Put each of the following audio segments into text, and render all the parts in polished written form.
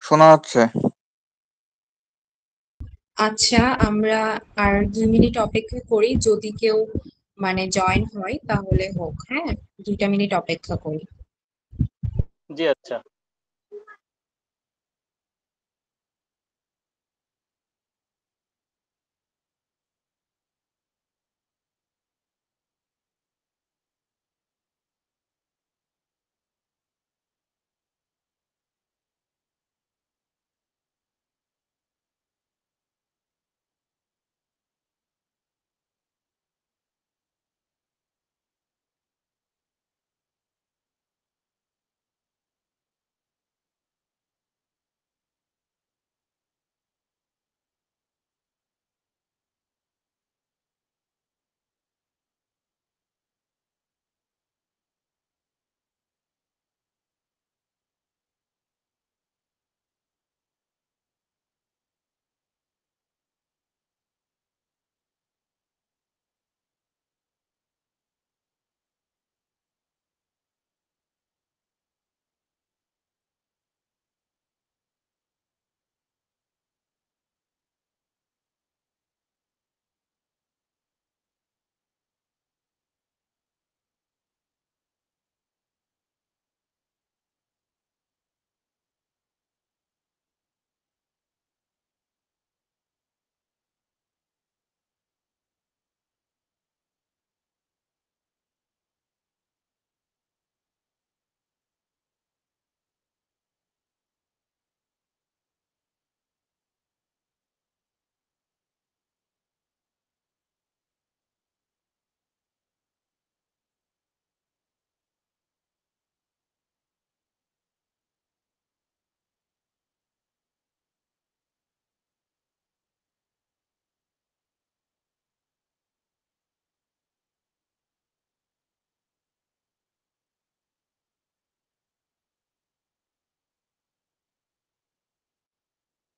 শোনা যাচ্ছে। আচ্ছা, আমরা আর 2 মিনিট অপেক্ষা করি, যদি কেউ জয়েন হয় তাহলে হোক। হ্যাঁ, 2টা মিনিট অপেক্ষা করি। জি আচ্ছা।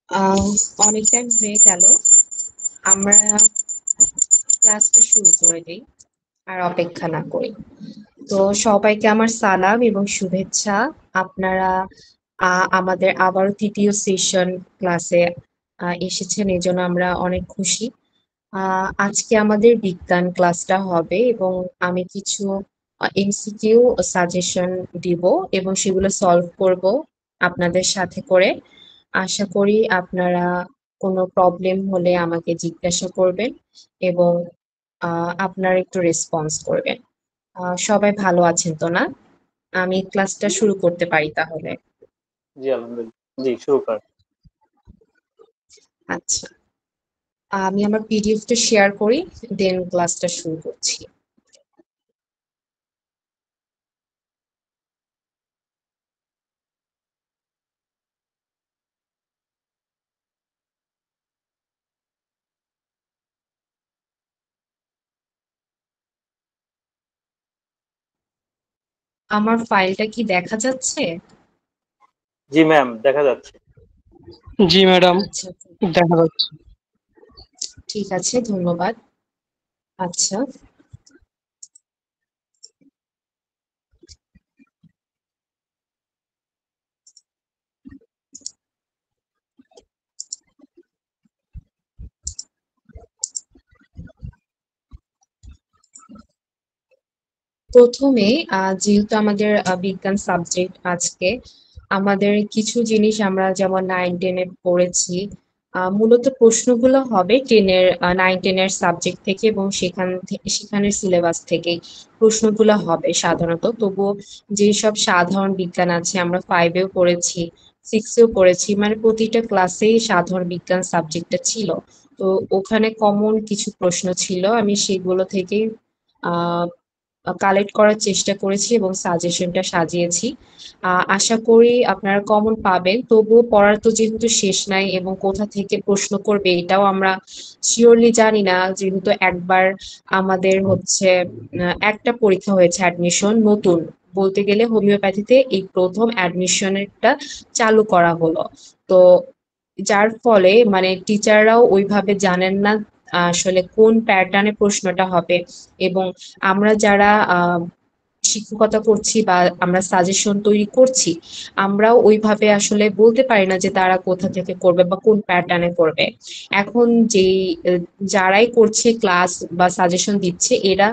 আহ অনেক টাইম হয়ে গেল, আমরা ক্লাসটা শুরু করে দিই আর অপেক্ষা না করি। তো সবাইকে আমার সালাম এবং শুভেচ্ছা। আপনারা আমাদের আবারও তৃতীয় সেশন ক্লাসে এসেছেন, এই জন্য আমরা অনেক খুশি। আজকে আমাদের বিজ্ঞান ক্লাসটা হবে এবং আমি কিছু এমসিকিউ সাজেশন দিব এবং সেগুলো সলভ করব আপনাদের সাথে করে। আশা করি আপনারা কোনো প্রবলেম হলে আমাকে জিজ্ঞাসা করবেন এবং আপনারা একটু রেসপন্স করবেন। সবাই ভালো আছেন তো না? আমি ক্লাসটা শুরু করতে পারি তাহলে। জি আলহামদুলিল্লাহ, জি শুরু কর। আচ্ছা, আমি আমার পিডিএফটা শেয়ার করি, দেন ক্লাসটা শুরু করছি। আমার ফাইলটা কি দেখা যাচ্ছে? জি ম্যাম, দেখা যাচ্ছে। জি ম্যাডাম, আচ্ছা, দেখা যাচ্ছে। ঠিক আছে, ধন্যবাদ। আচ্ছা, প্রথমে যেহেতু আমাদের বিজ্ঞান সাবজেক্ট আজকে, আমাদের কিছু জিনিস আমরা যেমন 9-10-এ পড়েছি। মূলত প্রশ্নগুলো হবে 9-10-এর সাবজেক্ট থেকে এবং সেখানের সিলেবাস থেকেই প্রশ্নগুলো হবে সাধারণত। তবুও যেসব সাধারণ বিজ্ঞান আছে আমরা 5-এও পড়েছি, 6-এও পড়েছি, মানে প্রতিটা ক্লাসেই সাধারণ বিজ্ঞান সাবজেক্টটা ছিল। তো ওখানে কমন কিছু প্রশ্ন ছিল, আমি সেগুলো থেকেই আহ কালেক্ট করার চেষ্টা করেছি এবং সাজেশনটা সাজিয়েছি। আশা করি আপনারা কমন পাবেন, তবুও পড়ার তো যেহেতু শেষ নাই এবং কোথা থেকে প্রশ্ন করবে এটাও আমরা শিওরলি জানি না, যেহেতু একবার আমাদের হচ্ছে একটা পরীক্ষা হয়েছে অ্যাডমিশন নতুন, বলতে গেলে হোমিওপ্যাথিতে এই প্রথম অ্যাডমিশনেরটা চালু করা হলো। তো যার ফলে টিচাররাও ওইভাবে জানেন না আসলে কোন প্যাটার্নে প্রশ্নটা হবে। এবং আমরা যারা শিক্ষকতা করছি বা আমরা সাজেশন তৈরি করছি, আমরাও ওইভাবে আসলে বলতে পারি না যে তারা কোথা থেকে করবে বা কোন প্যাটার্নে করবে। এখন যেই যারাই করছে ক্লাস বা সাজেশন দিচ্ছে, এরা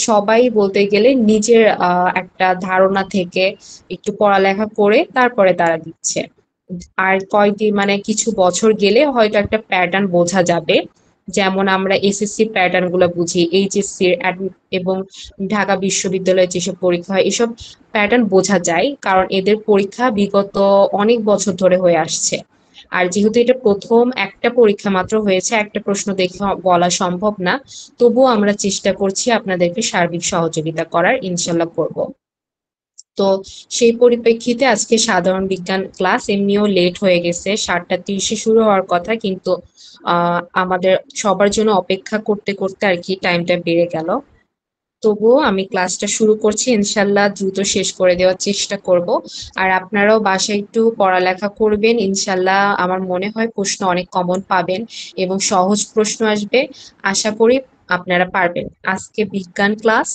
সবাই বলতে গেলে নিজের একটা ধারণা থেকে একটু পড়ালেখা করে তারপরে তারা দিচ্ছে। আর কয়েকদিন মানে কিছু বছর গেলে হয়তো একটা প্যাটার্ন বোঝা যাবে। যেমন আমরা এসএসসি প্যাটার্ন গুলো বুঝি, এইচএসসি এবং ঢাকা বিশ্ববিদ্যালয়ে যেসব পরীক্ষা হয়, এসব প্যাটার্ন বোঝা যায়, কারণ এদের পরীক্ষা বিগত অনেক বছর ধরে হয়ে আসছে। আর যেহেতু এটা প্রথম একটা পরীক্ষা মাত্র হয়েছে, একটা প্রশ্ন দেখে বলা সম্ভব না, তবুও আমরা চেষ্টা করছি আপনাদেরকে সার্বিক সহযোগিতা করার, ইনশাল্লাহ করব। তো সেই পরিপ্রেক্ষিতে আজকে সাধারণ বিজ্ঞান ক্লাস এমনিও লেট হয়ে গেছে, 7:30-এ শুরু হওয়ার কথা, কিন্তু আমাদের সবার জন্য অপেক্ষা করতে করতে আর কি টাইমটা বেড়ে গেল। তবুও আমি ক্লাসটা শুরু করছি, ইনশাল্লাহ দ্রুত শেষ করে দেওয়ার চেষ্টা করব। আর আপনারাও বাসায় একটু পড়ালেখা করবেন, ইনশাল্লাহ আমার মনে হয় প্রশ্ন অনেক কমন পাবেন এবং সহজ প্রশ্ন আসবে। আশা করি আপনারা পারবেন। আজকে বিজ্ঞান ক্লাস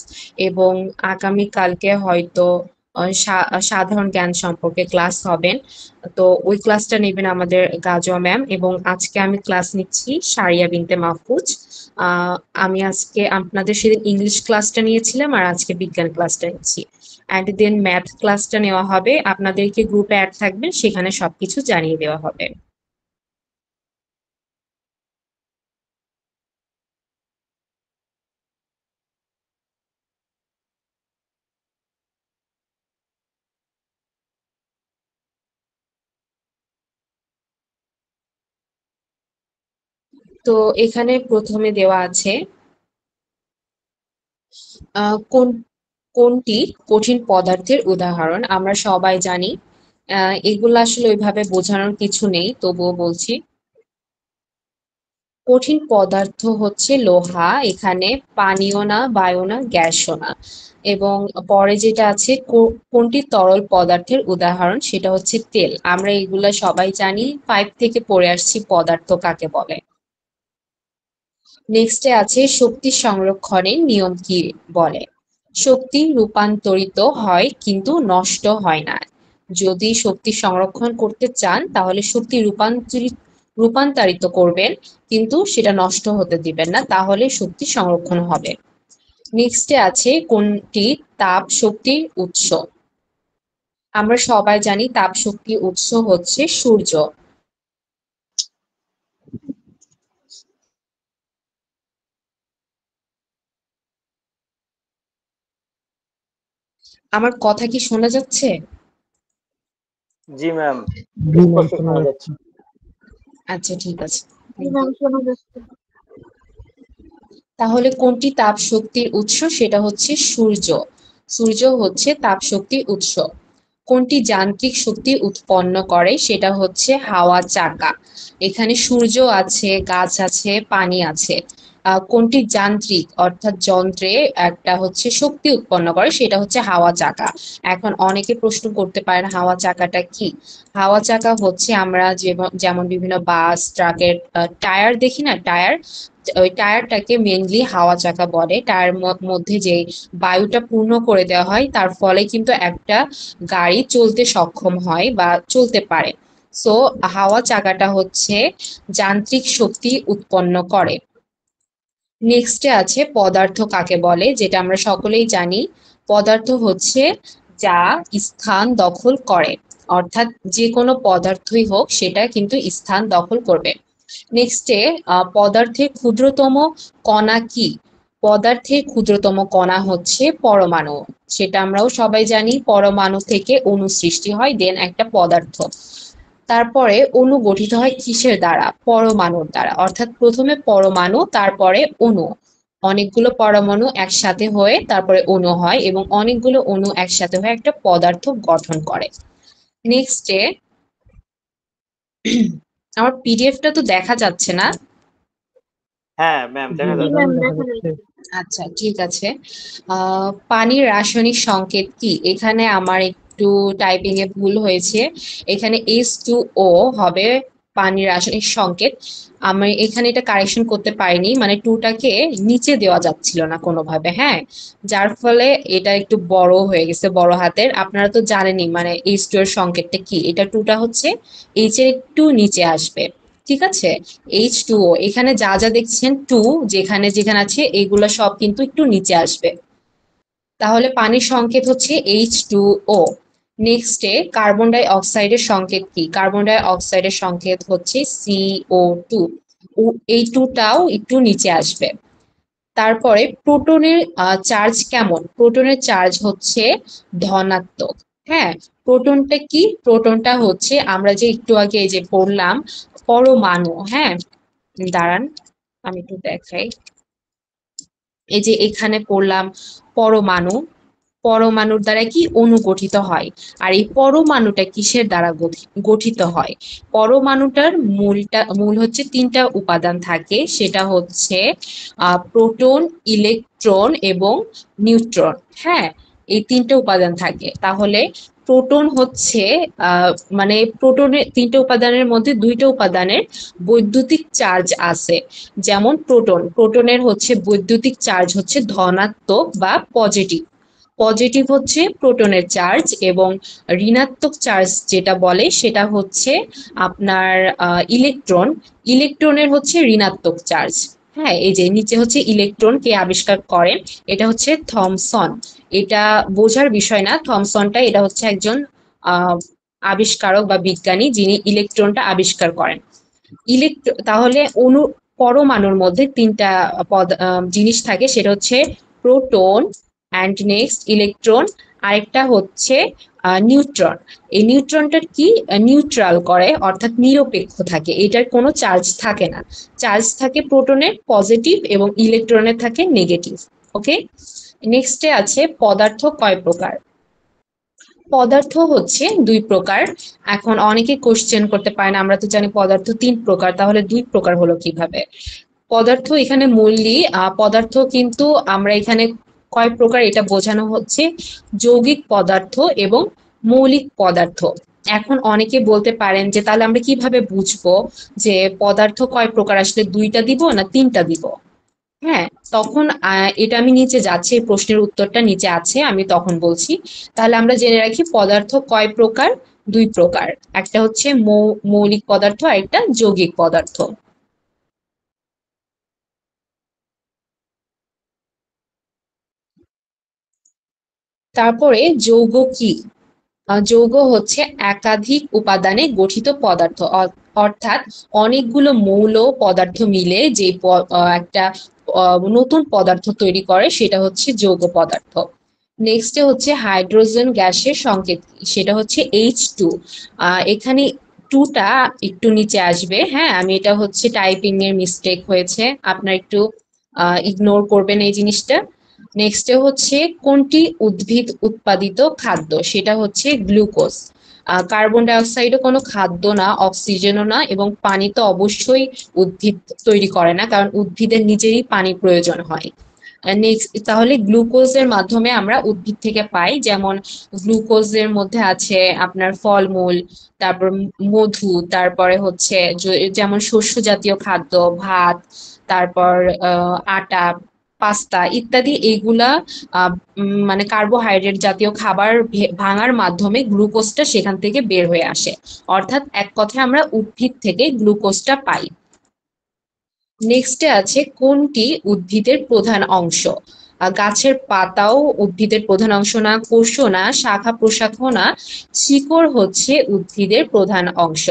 এবং আগামী কালকে হয়তো সাধারণ জ্ঞান সম্পর্কে ক্লাস হবেন। তো ওই ক্লাসটা নেবেন আমাদের গাজোয়া ম্যাম, এবং আজকে আমি ক্লাস নিচ্ছি সারিয়া বিনতে মাহফুজ। আহ আমি আজকে আপনাদের সেদিন ইংলিশ ক্লাসটা নিয়েছিলাম, আর আজকে বিজ্ঞান ক্লাসটা নিচ্ছি। অ্যান্ড দেন ম্যাথ ক্লাসটা নেওয়া হবে, আপনাদেরকে গ্রুপে অ্যাড থাকবেন, সেখানে সবকিছু জানিয়ে দেওয়া হবে। তো এখানে প্রথমে দেওয়া আছে কোন কোনটি কঠিন পদার্থের উদাহরণ। আমরা সবাই জানি, এগুলো আসলে ওইভাবে বোঝানোর কিছু নেই, তবুও বলছি। কঠিন পদার্থ হচ্ছে লোহা, এখানে পানিও না, বায়ু না, গ্যাসও না। এবং পরে যেটা আছে, কোনটি তরল পদার্থের উদাহরণ, সেটা হচ্ছে তেল। আমরা এগুলা সবাই জানি, 5 থেকে পড়ে আসছি পদার্থ কাকে বলে। নেক্সটে আছে শক্তি সংরক্ষণের নিয়ম কি বলে। শক্তি রূপান্তরিত হয় কিন্তু নষ্ট হয় না। যদি শক্তি সংরক্ষণ করতে চান তাহলে শক্তি রূপান্তরিত করবেন, কিন্তু সেটা নষ্ট হতে দিবেন না, তাহলে শক্তি সংরক্ষণ হবে। নেক্সটে আছে কোনটি তাপ শক্তির উৎস। আমরা সবাই জানি তাপ শক্তির উৎস হচ্ছে সূর্য। আমার কথা কি শোনা যাচ্ছে? জি ম্যাম, জি ম্যাম, স্পষ্ট শোনা শোনা যাচ্ছে। যাচ্ছে। আচ্ছা, ঠিক আছে। তাহলে কোনটি তাপ শক্তির উৎস, সেটা হচ্ছে সূর্য। সূর্য হচ্ছে তাপ শক্তির উৎস। কোনটি যান্ত্রিক শক্তি উৎপন্ন করে, সেটা হচ্ছে হাওয়া চাকা। এখানে সূর্য আছে, গাছ আছে, পানি আছে। কোনটি যান্ত্রিক অর্থাৎ যন্ত্রে একটা হচ্ছে শক্তি উৎপন্ন করে, সেটা হচ্ছে হাওয়া চাকা। এখন অনেকে প্রশ্ন করতে পারেন হাওয়া চাকাটা কি। হাওয়া চাকা হচ্ছে আমরা যেমন বিভিন্ন বাস ট্রাকের টায়ার দেখি না, টায়ার, ওই টায়ারটাকে মেনলি হাওয়া চাকা বলে। টায়ার মধ্যে যে বায়ুটা পূর্ণ করে দেওয়া হয়, তার ফলে কিন্তু একটা গাড়ি চলতে সক্ষম হয় বা চলতে পারে। সো হাওয়া চাকাটা হচ্ছে যান্ত্রিক শক্তি উৎপন্ন করে। নেক্সটে আছে পদার্থ কাকে বলে, যেটা আমরা সকলেই জানি। পদার্থ হচ্ছে যা স্থান দখল করে, অর্থাৎ যে কোনো পদার্থই হোক সেটা কিন্তু স্থান দখল করবে। নেক্সটে পদার্থের ক্ষুদ্রতম কণা কি। পদার্থের ক্ষুদ্রতম কণা হচ্ছে পরমাণু। সেটা আমরাও সবাই জানি, পরমাণু থেকে অণু সৃষ্টি হয়, দেন একটা পদার্থ। তারপরে অণু গঠিত হয় কিসের দ্বারা? পরমাণুর দ্বারা, অর্থাৎ প্রথমে পরমাণু, তারপরে অণু। অনেকগুলো পরমাণু একসাথে হয়ে তারপরে অণু হয়, এবং অনেকগুলো অণু একসাথে হয়ে একটা পদার্থ গঠন করে। নেক্সটে আমার পিডিএফটা তো দেখা যাচ্ছে না। হ্যাঁ ম্যাম, জি দেখা যাচ্ছে। ম্যাডাম, দেখা যাচ্ছে। আচ্ছা, ঠিক আছে। পানির রাসায়নিক সংকেত কি? এখানে আমার একটু টাইপিং এ ভুল হয়েছে। এখানে H2O হবে পানির রাসায়নিক সংকেত। আমি এখানে এটা কারেকশন করতে পারিনি, মানে টুটাকে নিচে দেওয়া যাচ্ছিল না কোনোভাবে, হ্যাঁ, যার ফলে এটা একটু বড় হয়ে গেছে, বড় হাতের। আপনারা তো জানেনই মানে H2 এর সংকেতটা কি, এটা টুটা হচ্ছে H এর একটু নিচে আসবে, ঠিক আছে। H2O, এখানে যা যা দেখছেন টু যেখানে যেখানে আছে এগুলো সব কিন্তু একটু নিচে আসবে। তাহলে পানির সংকেত হচ্ছে H2O। নেক্সটে কার্বন ডাই অক্সাইডের সংকেত কি? কার্বন ডাই অক্সাইডের সংকেত হচ্ছে CO2। এই টুটাও একটু নিচে আসবে। তারপরে প্রোটনের চার্জ কেমন? প্রোটনের চার্জ হচ্ছে ধনাত্মক। হ্যাঁ, প্রোটনটা কি? প্রোটনটা হচ্ছে আমরা যে একটু আগে এই যে পড়লাম পরমাণু। হ্যাঁ, দাঁড়ান আমি একটু দেখাই। এই যে এখানে পড়লাম পরমাণু, পরমাণুর দ্বারা কি অণু গঠিত হয়। আর এই পরমাণুটা কিসের দ্বারা গঠিত হয়? পরমাণুটার মূল হচ্ছে তিনটা উপাদান থাকে, সেটা হচ্ছে প্রোটন, ইলেকট্রন এবং নিউট্রন। হ্যাঁ, এই তিনটা উপাদান থাকে। তাহলে প্রোটন হচ্ছে মানে প্রোটনের তিনটা উপাদানের মধ্যে দুইটা উপাদানের বৈদ্যুতিক চার্জ আছে। যেমন প্রোটনের হচ্ছে বৈদ্যুতিক চার্জ হচ্ছে ধনাত্মক বা পজিটিভ। পজিটিভ হচ্ছে প্রোটনের চার্জ, এবং ঋণাত্মক চার্জ যেটা বলে সেটা হচ্ছে আপনার ইলেকট্রন। ইলেকট্রনের হচ্ছে ঋণাত্মক চার্জ। হ্যাঁ, এই যে নিচে হচ্ছে ইলেকট্রন কে আবিষ্কার করেন, এটা হচ্ছে থমসন। এটা বোঝার বিষয় না, থমসনটা এটা হচ্ছে একজন আহ আবিষ্কারক বা বিজ্ঞানী যিনি ইলেকট্রনটা আবিষ্কার করেন। তাহলে পরমাণুর মধ্যে তিনটা জিনিস থাকে, সেটা হচ্ছে প্রোটন, অ্যান্ড নেক্সট ইলেকট্রন, আরেকটা হচ্ছে নিউট্রন। এই নিউট্রনটা কি নিউট্রাল করে, অর্থাৎ নিরপেক্ষ থাকে, এটার কোনো চার্জ থাকে না। চার্জ থাকে প্রোটনের পজিটিভ এবং ইলেকট্রনের থাকে নেগেটিভ। ওকে, নেক্সটে আছে পদার্থ কয় প্রকার? পদার্থ হচ্ছে দুই প্রকার। এখন অনেকে কোশ্চেন করতে পারে না, আমরা তো জানি পদার্থ তিন প্রকার, তাহলে দুই প্রকার হলো কিভাবে? পদার্থ এখানে মূলই পদার্থ, কিন্তু আমরা এখানে কয় প্রকার এটা বোঝানো হচ্ছে যৌগিক পদার্থ এবং মৌলিক পদার্থ। এখন অনেকে বলতে পারেন যে তাহলে আমরা কিভাবে বুঝবো যে পদার্থ কয় প্রকার, আসলে দুইটা দিব না তিনটা দিব? হ্যাঁ, তখন এটা আমি নিচে যাচ্ছি, এই প্রশ্নের উত্তরটা নিচে আছে, আমি তখন বলছি। তাহলে আমরা জেনে রাখি পদার্থ কয় প্রকার? দুই প্রকার। একটা হচ্ছে মৌলিক পদার্থ আর একটা যৌগিক পদার্থ। তারপরে যৌগ কি? যৌগ হচ্ছে একাধিক উপাদানে গঠিত পদার্থ, অর্থাৎ অনেকগুলো মৌল পদার্থ মিলে যে একটা নতুন পদার্থ তৈরি করে সেটা হচ্ছে যৌগ পদার্থ। নেক্সটে হচ্ছে হাইড্রোজেন গ্যাসের সংকেত কি? সেটা হচ্ছে H2। এখানে টুটা একটু নিচে আসবে। হ্যাঁ, আমি এটা হচ্ছে টাইপিং এর মিস্টেক হয়েছে, আপনার একটু ইগনোর করবেন এই জিনিসটা। নেক্সটে হচ্ছে কোনটি উদ্ভিদ উৎপাদিত খাদ্য? সেটা হচ্ছে গ্লুকোজ। কার্বন ডাই অক্সাইডও কোনো খাদ্য না, অক্সিজেনও না, এবং পানি তো অবশ্যই উদ্ভিদ তৈরি করে না, কারণ উদ্ভিদের নিজেরই পানি প্রয়োজন হয়। নেক্সট, তাহলে গ্লুকোজের মাধ্যমে আমরা উদ্ভিদ থেকে পাই, যেমন গ্লুকোজের মধ্যে আছে আপনার ফলমূল, তারপর মধু, তারপরে হচ্ছে যেমন শস্য জাতীয় খাদ্য, ভাত, তারপর আটা, পাস্তা ইত্যাদি। এইগুলা মানে কার্বোহাইড্রেট জাতীয় খাবার ভাঙার মাধ্যমে গ্লুকোজটা সেখান থেকে বের হয়ে আসে। অর্থাৎ এক কথায় আমরা উদ্ভিদ থেকে গ্লুকোজটা পাই। নেক্সটে আছে কোনটি উদ্ভিদের প্রধান অংশ? গাছের পাতাও উদ্ভিদের প্রধান অংশ না, কোষও না, শাখা প্রশাখাও না, শিকড় হচ্ছে উদ্ভিদের প্রধান অংশ।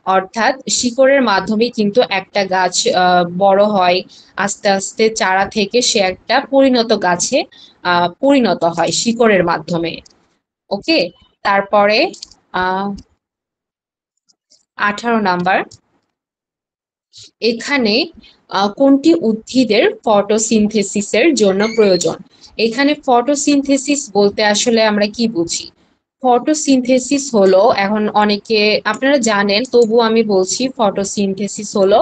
অর্থাৎ শিকড়ের মাধ্যমে কিন্তু একটা গাছ বড় হয়, আস্তে আস্তে চারা থেকে সে একটা পরিণত গাছে পরিণত হয় শিকড়ের মাধ্যমে। ওকে, তারপরে 18 নাম্বার, এখানে কোনটি উদ্ভিদের ফটোসিনথেসিসের জন্য প্রয়োজন? এখানে ফটোসিনথেসিস বলতে আসলে আমরা কি বুঝি? ফটোসিনথেসিস হলো, এখন অনেকে আপনারা জানেন তবু আমি বলছি, ফটোসিনথেসিস হলো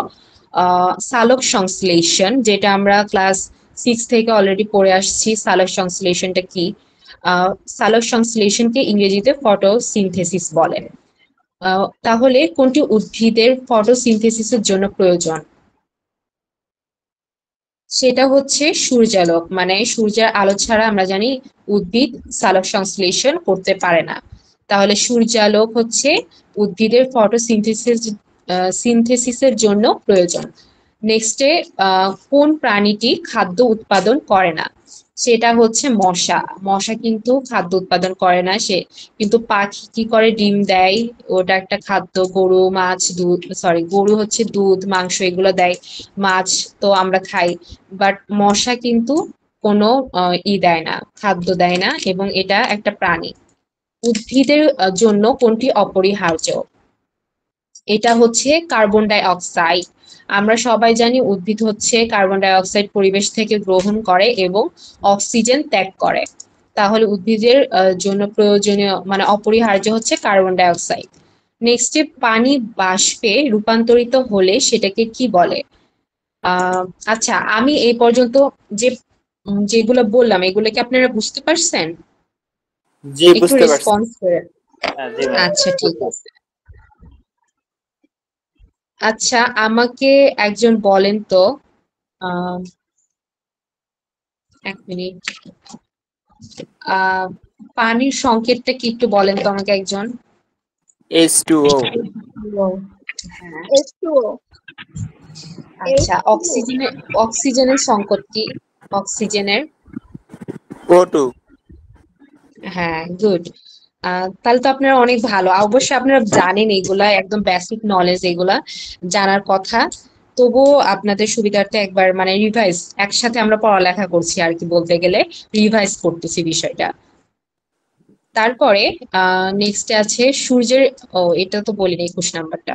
সালোক সংশ্লেষণ, যেটা আমরা ক্লাস 6 থেকে অলরেডি পড়ে আসছি। সালোক সংশ্লেষণটা কি? সালোক সংশ্লেষণকে ইংরেজিতে ফটোসিনথেসিস বলে। তাহলে কোনটি উদ্ভিদের ফটোসিনথেসিসের জন্য প্রয়োজন? সেটা হচ্ছে সূর্যালোক, মানে সূর্যের আলো ছাড়া আমরা জানি উদ্ভিদ সালোক সংশ্লেষণ করতে পারে না। তাহলে সূর্যালোক হচ্ছে উদ্ভিদের সিনথেসিসের জন্য প্রয়োজন। নেক্সটে কোন প্রাণীটি খাদ্য উৎপাদন করে না? সেটা হচ্ছে মশা। মশা কিন্তু খাদ্য উৎপাদন করে না, সে কিন্তু পাখি কি করে, ডিম দেয়, ওটা একটা খাদ্য। গরু মাছ দুধ, সরি গরু হচ্ছে দুধ মাংস এগুলো দেয়, মাছ তো আমরা খাই, বাট মশা কিন্তু কোনো দেয় না, খাদ্য দেয় না, এবং এটা একটা প্রাণী। উদ্ভিদের জন্য কোনটি অপরিহার্য? এটা হচ্ছে কার্বন ডাই অক্সাইড। আমরা সবাই জানি উদ্ভিদ হচ্ছে কার্বন ডাই অক্সাইড পরিবেশ থেকে গ্রহণ করে এবং অক্সিজেন ত্যাগ করে। তাহলে উদ্ভিদের জন্য প্রয়োজনীয় মানে অপরিহার্য হচ্ছে কার্বন ডাই অক্সাইড। নেক্সটে পানি বাষ্পে রূপান্তরিত হলে সেটাকে কি বলে? আহ আচ্ছা, আমি এই পর্যন্ত যে যেগুলো বললাম এগুলো কি আপনারা বুঝতে পারছেন? জি, একটু বুঝতে পারছি। রেসপন্স করে। হ্যাঁ, জি ম্যাম। আচ্ছা ঠিক আছে। আচ্ছা, আমাকে একজন বলেন তো, আহ এক মিনিট, আহ পানির সংকেতটা কি একটু বলেন তো আমাকে একজন। H2O। হ্যাঁ। H2O, আচ্ছা, অক্সিজেনের সংকেত কি? অক্সিজেনের। O2। হ্যাঁ, গুড। তাহলে তো আপনারা অনেক ভালো, অবশ্যই আপনারা জানেন এগুলা, একদম বেসিক নলেজ এগুলা জানার কথা। তবুও আপনাদের সুবিধার্থে একবার মানে রিভাইজ, একসাথে আমরা পড়ালেখা করছি আর কি, বলতে গেলে রিভাইজ করতেছি বিষয়টা। তারপরে নেক্সটে আছে সূর্যের, ও এটা তো বলিনি 21 নাম্বারটা।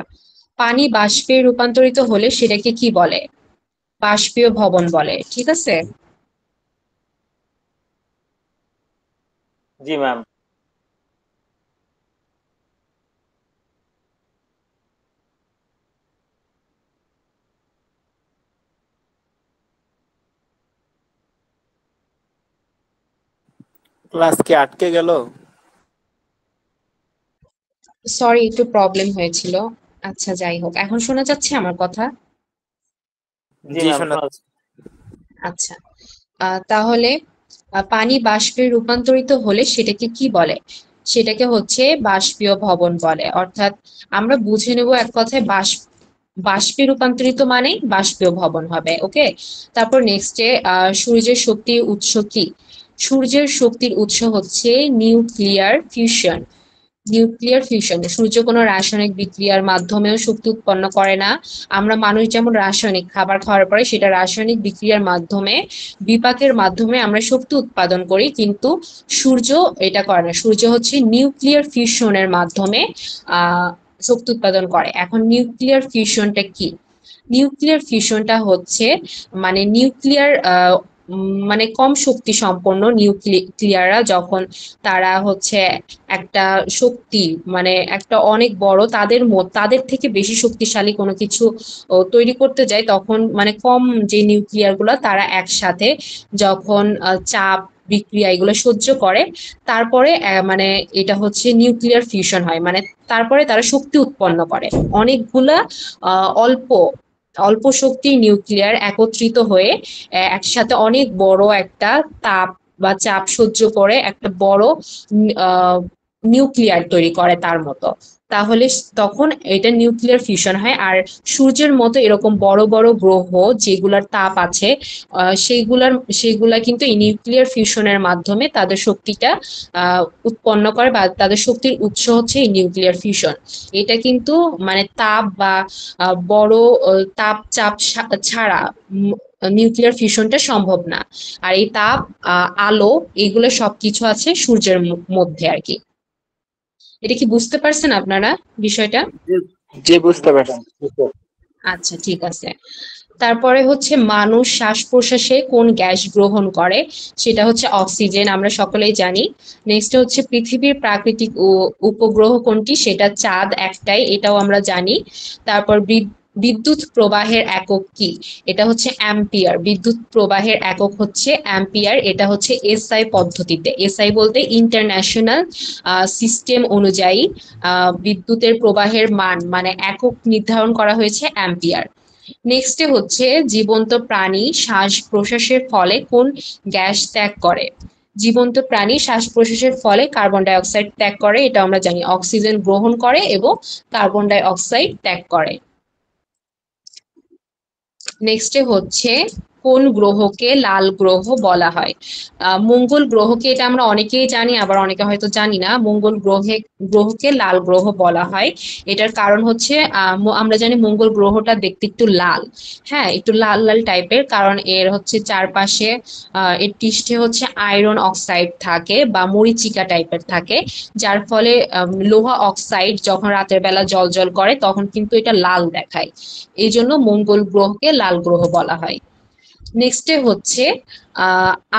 পানি বাষ্পে রূপান্তরিত হলে সেটাকে কি বলে? বাষ্পীয় ভবন বলে, ঠিক আছে। জি ম্যাম। ক্লাস কি আটকে গেল? সরি, একটু প্রবলেম হয়েছিল। আচ্ছা যাই হোক, এখন শোনা যাচ্ছে আমার কথা? জি ম্যাম, শোনা যাচ্ছে। আচ্ছা, তাহলে পানি বাষ্পে রূপান্তরিত হলে সেটাকে কি বলে? সেটাকে হচ্ছে বাষ্পীয় ভবন বলে। অর্থাৎ আমরা বুঝে নেব এক কথায়, বাষ্পে রূপান্তরিত মানে বাষ্পীয় ভবন হবে। ওকে। তারপর নেক্সটে সূর্যের শক্তির উৎস কি? সূর্যের শক্তির উৎস হচ্ছে নিউক্লিয়ার ফিউশন। নিউক্লিয়ার ফিউশন, সূর্য কোনো রাসায়নিক বিক্রিয়ার মাধ্যমেও শক্তি উৎপন্ন করে না। আমরা মানুষ যেমন রাসায়নিক খাবার খাওয়ার পরে সেটা রাসায়নিক বিক্রিয়ার মাধ্যমে, বিপাকের মাধ্যমে আমরা শক্তি উৎপাদন করি, কিন্তু সূর্য এটা করে না। সূর্য হচ্ছে নিউক্লিয়ার ফিউশনের মাধ্যমে আহ শক্তি উৎপাদন করে। এখন নিউক্লিয়ার ফিউশনটা কি? নিউক্লিয়ার ফিউশনটা হচ্ছে মানে নিউক্লিয়ার মানে কম শক্তি সম্পন্ন নিউক্লিয়াররা যখন তারা হচ্ছে একটা শক্তি, মানে একটা অনেক বড় তাদের থেকে বেশি শক্তিশালী কোনো কিছু তৈরি করতে যায়, তখন মানে কম যে নিউক্লিয়ার গুলা তারা একসাথে যখন চাপ বিক্রিয়া এগুলো সহ্য করে, তারপরে মানে এটা হচ্ছে নিউক্লিয়ার ফিউশন হয়, মানে তারপরে তারা শক্তি উৎপন্ন করে। অনেকগুলা অল্প অল্প শক্তি নিউক্লিয়ার একত্রিত হয়ে একসাথে অনেক বড় একটা তাপ বা চাপ সহ্য করে একটা বড় নিউক্লিয়ার তৈরি করে তার মতো। তাহলে তখন এটা নিউক্লিয়ার ফিউশন হয়। আর সূর্যের মতো এরকম বড় বড় গ্রহ যেগুলার তাপ আছে, সেইগুলা কিন্তু এই নিউক্লিয়ার ফিউশনের মাধ্যমে তাদের শক্তিটা উৎপন্ন করে, বা তাদের শক্তির উৎস হচ্ছে এই নিউক্লিয়ার ফিউশন। এটা কিন্তু মানে তাপ বা বড় তাপ চাপ ছাড়া নিউক্লিয়ার ফিউশনটা সম্ভব না। আর এই তাপ, আলো, এগুলো সবকিছু আছে সূর্যের মধ্যে আর কি। এটা কি বুঝতে পারছেন আপনারা বিষয়টা? জি, বুঝতে পারছি। আচ্ছা ঠিক আছে। তারপরে হচ্ছে মানুষ শ্বাস প্রশ্বাসে কোন গ্যাস গ্রহণ করে? সেটা হচ্ছে অক্সিজেন, আমরা সকলেই জানি। নেক্সট হচ্ছে পৃথিবীর প্রাকৃতিক উপগ্রহ কোনটি? সেটা চাঁদ একটাই, এটাও আমরা জানি। তারপর বিদ্যুৎ প্রবাহের একক কি? এটা হচ্ছে অ্যাম্পিয়ার। বিদ্যুৎ প্রবাহের একক হচ্ছে অ্যাম্পিয়ার। এটা হচ্ছে এসআই পদ্ধতিতে। এসআই বলতে ইন্টারন্যাশনাল সিস্টেম অনুযায়ী বিদ্যুতের প্রবাহের মান মানে একক নির্ধারণ করা হয়েছে অ্যাম্পিয়ার। নেক্সটে হচ্ছে জীবন্ত প্রাণী শ্বাস প্রশ্বাসের ফলে কোন গ্যাস ত্যাগ করে? জীবন্ত প্রাণী শ্বাস প্রশ্বাসের ফলে কার্বন ডাই অক্সাইড ত্যাগ করে, এটা আমরা জানি। অক্সিজেন গ্রহণ করে এবং কার্বন ডাই অক্সাইড ত্যাগ করে। নেক্সটে হচ্ছে কোন গ্রহকে লাল গ্রহ বলা হয়? মঙ্গল গ্রহকে, এটা আমরা অনেকেই জানি আবার অনেকে হয়তো জানি না। মঙ্গল গ্রহকে লাল গ্রহ বলা হয়। এটার কারণ হচ্ছে আমরা জানি মঙ্গল গ্রহটা দেখতে একটু লাল, হ্যাঁ একটু লাল লাল টাইপের, কারণ এর হচ্ছে চারপাশে এর পৃষ্ঠে হচ্ছে আয়রন অক্সাইড থাকে বা মরিচিকা টাইপের থাকে, যার ফলে লোহা অক্সাইড যখন রাতের বেলা জ্বলজ্বল করে তখন কিন্তু এটা লাল দেখায়। এই জন্য মঙ্গল গ্রহকে লাল গ্রহ বলা হয়। নেক্সটে হচ্ছে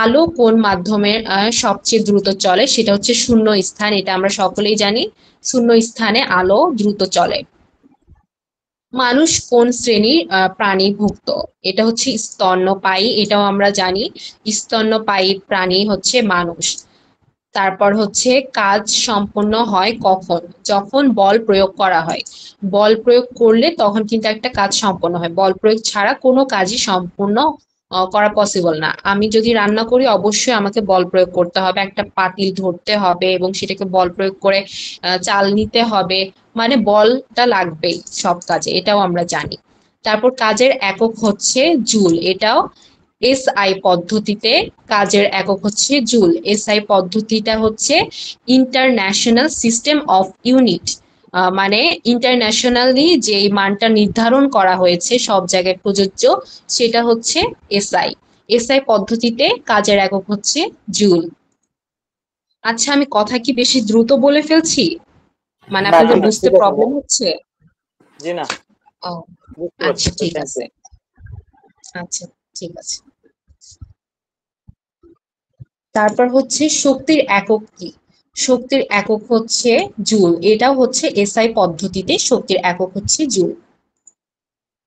আলো কোন মাধ্যমে সবচেয়ে দ্রুত চলে? সেটা হচ্ছে শূন্য স্থান। এটা আমরা সকলেই জানি, শূন্য স্থানে আলো দ্রুত চলে। মানুষ কোন শ্রেণীর প্রাণীভুক্ত? এটা হচ্ছে স্তন্যপায়ী। এটাও আমরা জানি, স্তন্যপায়ী প্রাণী হচ্ছে মানুষ। তারপর হচ্ছে কাজ সম্পন্ন হয় কখন? যখন বল প্রয়োগ করা হয়। বল প্রয়োগ করলে তখন কিন্তু একটা কাজ সম্পন্ন হয়। বল প্রয়োগ ছাড়া কোনো কাজই সম্পূর্ণ করা পসিবল না। আমি যদি রান্না করি অবশ্যই আমাকে বল প্রয়োগ করতে হবে, একটা পাতিল ধরতে হবে এবং সেটাকে বল প্রয়োগ করে চাল নিতে হবে, মানে বলটা লাগবেই সব কাজে, এটাও আমরা জানি। তারপর কাজের একক হচ্ছে জুল। এটাও এসআই পদ্ধতিতে কাজের একক হচ্ছে জুল। এসআই পদ্ধতিটা হচ্ছে ইন্টারন্যাশনাল সিস্টেম অফ ইউনিট, মানে ইন্টারন্যাশনালি যে মানটা নির্ধারণ করা হয়েছে সব জায়গায় প্রযোজ্য, সেটা হচ্ছে এসআই। এসআই পদ্ধতিতে কাজের একক হচ্ছে জুল। আচ্ছা, আমি কথা কি বেশি দ্রুত বলে ফেলছি? মানে না আপনাদের ঠিক আছে, বুঝতে প্রবলেম হচ্ছে? জি না, ও বুঝতে আচ্ছা, পারছি। ঠিক থ্যাংক আছে। ইউ। আচ্ছা, ঠিক আছে। তারপর হচ্ছে শক্তির একক কি? শক্তির একক হচ্ছে জুল। এটাও হচ্ছে এসআই পদ্ধতিতে শক্তির একক হচ্ছে জুল।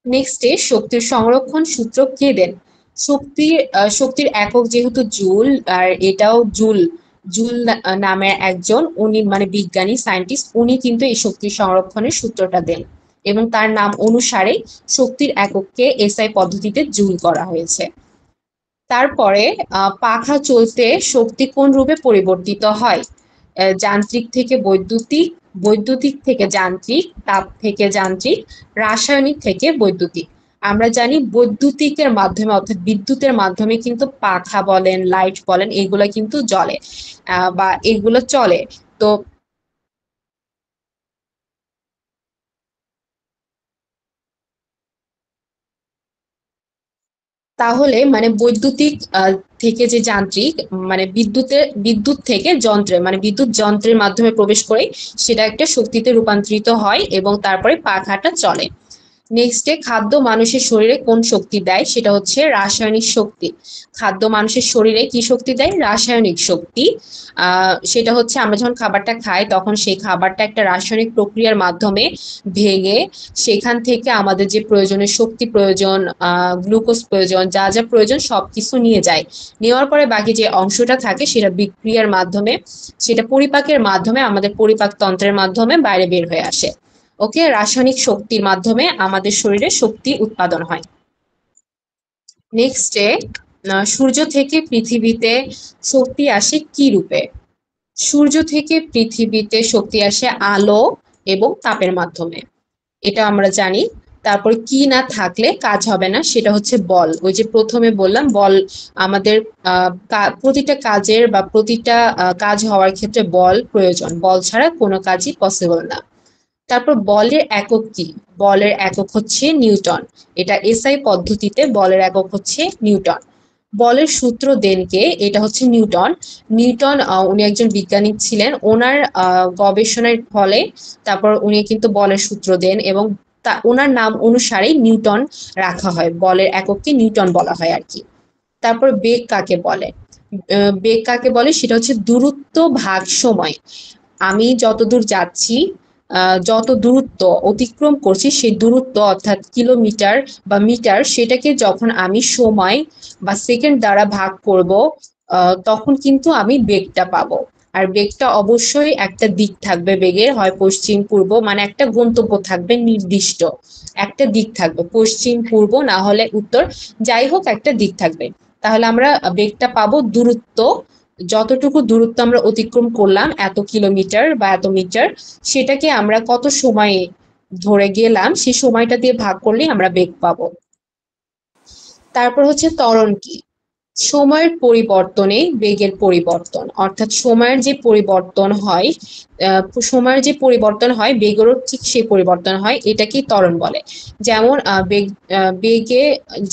নেক্সটে শক্তির সংরক্ষণ সূত্র কে দেন? শক্তির একক যেহেতু জুল, আর এটাও জুল, নামের একজন, উনি মানে বিজ্ঞানী সায়েন্টিস্ট, উনি কিন্তু এই শক্তির সংরক্ষণের সূত্রটা দেন এবং তার নাম অনুসারে শক্তির একককে এসআই পদ্ধতিতে জুল করা হয়েছে। তারপরে পাখা চলতে শক্তি কোন রূপে পরিবর্তিত হয়? যান্ত্রিক থেকে বৈদ্যুতিক, বৈদ্যুতিক থেকে যান্ত্রিক, তাপ থেকে যান্ত্রিক, রাসায়নিক থেকে বৈদ্যুতিক। আমরা জানি বৈদ্যুতিকের মাধ্যমে অর্থাৎ বিদ্যুতের মাধ্যমে কিন্তু পাখা বলেন, লাইট বলেন, এগুলো কিন্তু জ্বলে বা এগুলো চলে। তো তাহলে মানে বৈদ্যুতিক থেকে যে যান্ত্রিক, মানে বিদ্যুৎ থেকে যন্ত্রে, মানে বিদ্যুৎ যন্ত্রের মাধ্যমে প্রবেশ করে সেটা একটা শক্তিতে রূপান্তরিত হয় এবং তারপরে পাখাটা চলে। নেক্সটে খাদ্য মানুষের শরীরে কোন শক্তি দেয়? সেটা হচ্ছে রাসায়নিক শক্তি। খাদ্য মানুষের শরীরে কি শক্তি দেয়? রাসায়নিক শক্তি। সেটা হচ্ছে আমরা যখন খাবারটা খাই তখন সেই খাবারটা একটা রাসায়নিক প্রক্রিয়ার মাধ্যমে ভেঙে সেখান থেকে আমাদের যে প্রয়োজনীয় শক্তি প্রয়োজন, গ্লুকোজ প্রয়োজন, যা যা প্রয়োজন সবকিছু নিয়ে যায়। নেওয়ার পরে বাকি যে অংশটা থাকে সেটা বিক্রিয়ার মাধ্যমে, সেটা পরিপাকের মাধ্যমে আমাদের পরিপাক তন্ত্রের মাধ্যমে বাইরে বের হয়ে আসে। ওকে, রাসায়নিক শক্তির মাধ্যমে আমাদের শরীরে শক্তি উৎপাদন হয়। নেক্সটে সূর্য থেকে পৃথিবীতে শক্তি আসে কি রূপে? সূর্য থেকে পৃথিবীতে শক্তি আসে আলো এবং তাপের মাধ্যমে, এটা আমরা জানি। তারপর কি না থাকলে কাজ হবে না? সেটা হচ্ছে বল। ওই যে প্রথমে বললাম বল আমাদের প্রতিটা কাজের বা প্রতিটা কাজ হওয়ার ক্ষেত্রে বল প্রয়োজন, বল ছাড়া কোনো কাজই পসিবল না। তারপর বলের একক কি? বলের একক হচ্ছে নিউটন। এটা এসআই পদ্ধতিতে বলের একক হচ্ছে নিউটন। বলের সূত্র দেন কে? এটা হচ্ছে নিউটন। নিউটন উনি একজন বিজ্ঞানী ছিলেন, ওনার গবেষণার ফলে তারপর উনি কিন্তু বলের সূত্র দেন এবং ওনার নাম অনুসারেই নিউটন রাখা হয়, বলের একককে নিউটন বলা হয় আর কি। তারপর বেগ কাকে বলে? বেগ কাকে বলে? সেটা হচ্ছে দূরত্ব ভাগ সময়। আমি যতদূর যাচ্ছি যত দূরত্ব অতিক্রম করছি সেই দূরত্ব অর্থাৎ কিলোমিটার বা মিটার সেটাকে যখন আমি সময় বা সেকেন্ড দ্বারা ভাগ করব তখন কিন্তু আমি বেগটা পাবো। আর বেগটা অবশ্যই একটা দিক থাকবে, বেগের হয় পশ্চিম পূর্ব, মানে একটা গন্তব্য থাকবে নির্দিষ্ট, একটা দিক থাকবে, পশ্চিম পূর্ব না হলে উত্তর, যাই হোক একটা দিক থাকবে। তাহলে আমরা বেগটা পাবো দূরত্ব, যতটুকু দূরত্ব আমরা অতিক্রম করলাম এত কিলোমিটার বা এত মিটার, সেটাকে আমরা কত সময়ে ধরে গেলাম সেই সময়টা দিয়ে ভাগ করলে আমরা বেগ পাবো। তারপর হচ্ছে ত্বরণ কি? সময়ের পরিবর্তনে বেগের পরিবর্তন, অর্থাৎ সময়ের যে পরিবর্তন হয়, সময়ের যে পরিবর্তন হয় বেগেরও ঠিক সেই পরিবর্তন হয়, এটাকেই ত্বরণ বলে। যেমন বেগে,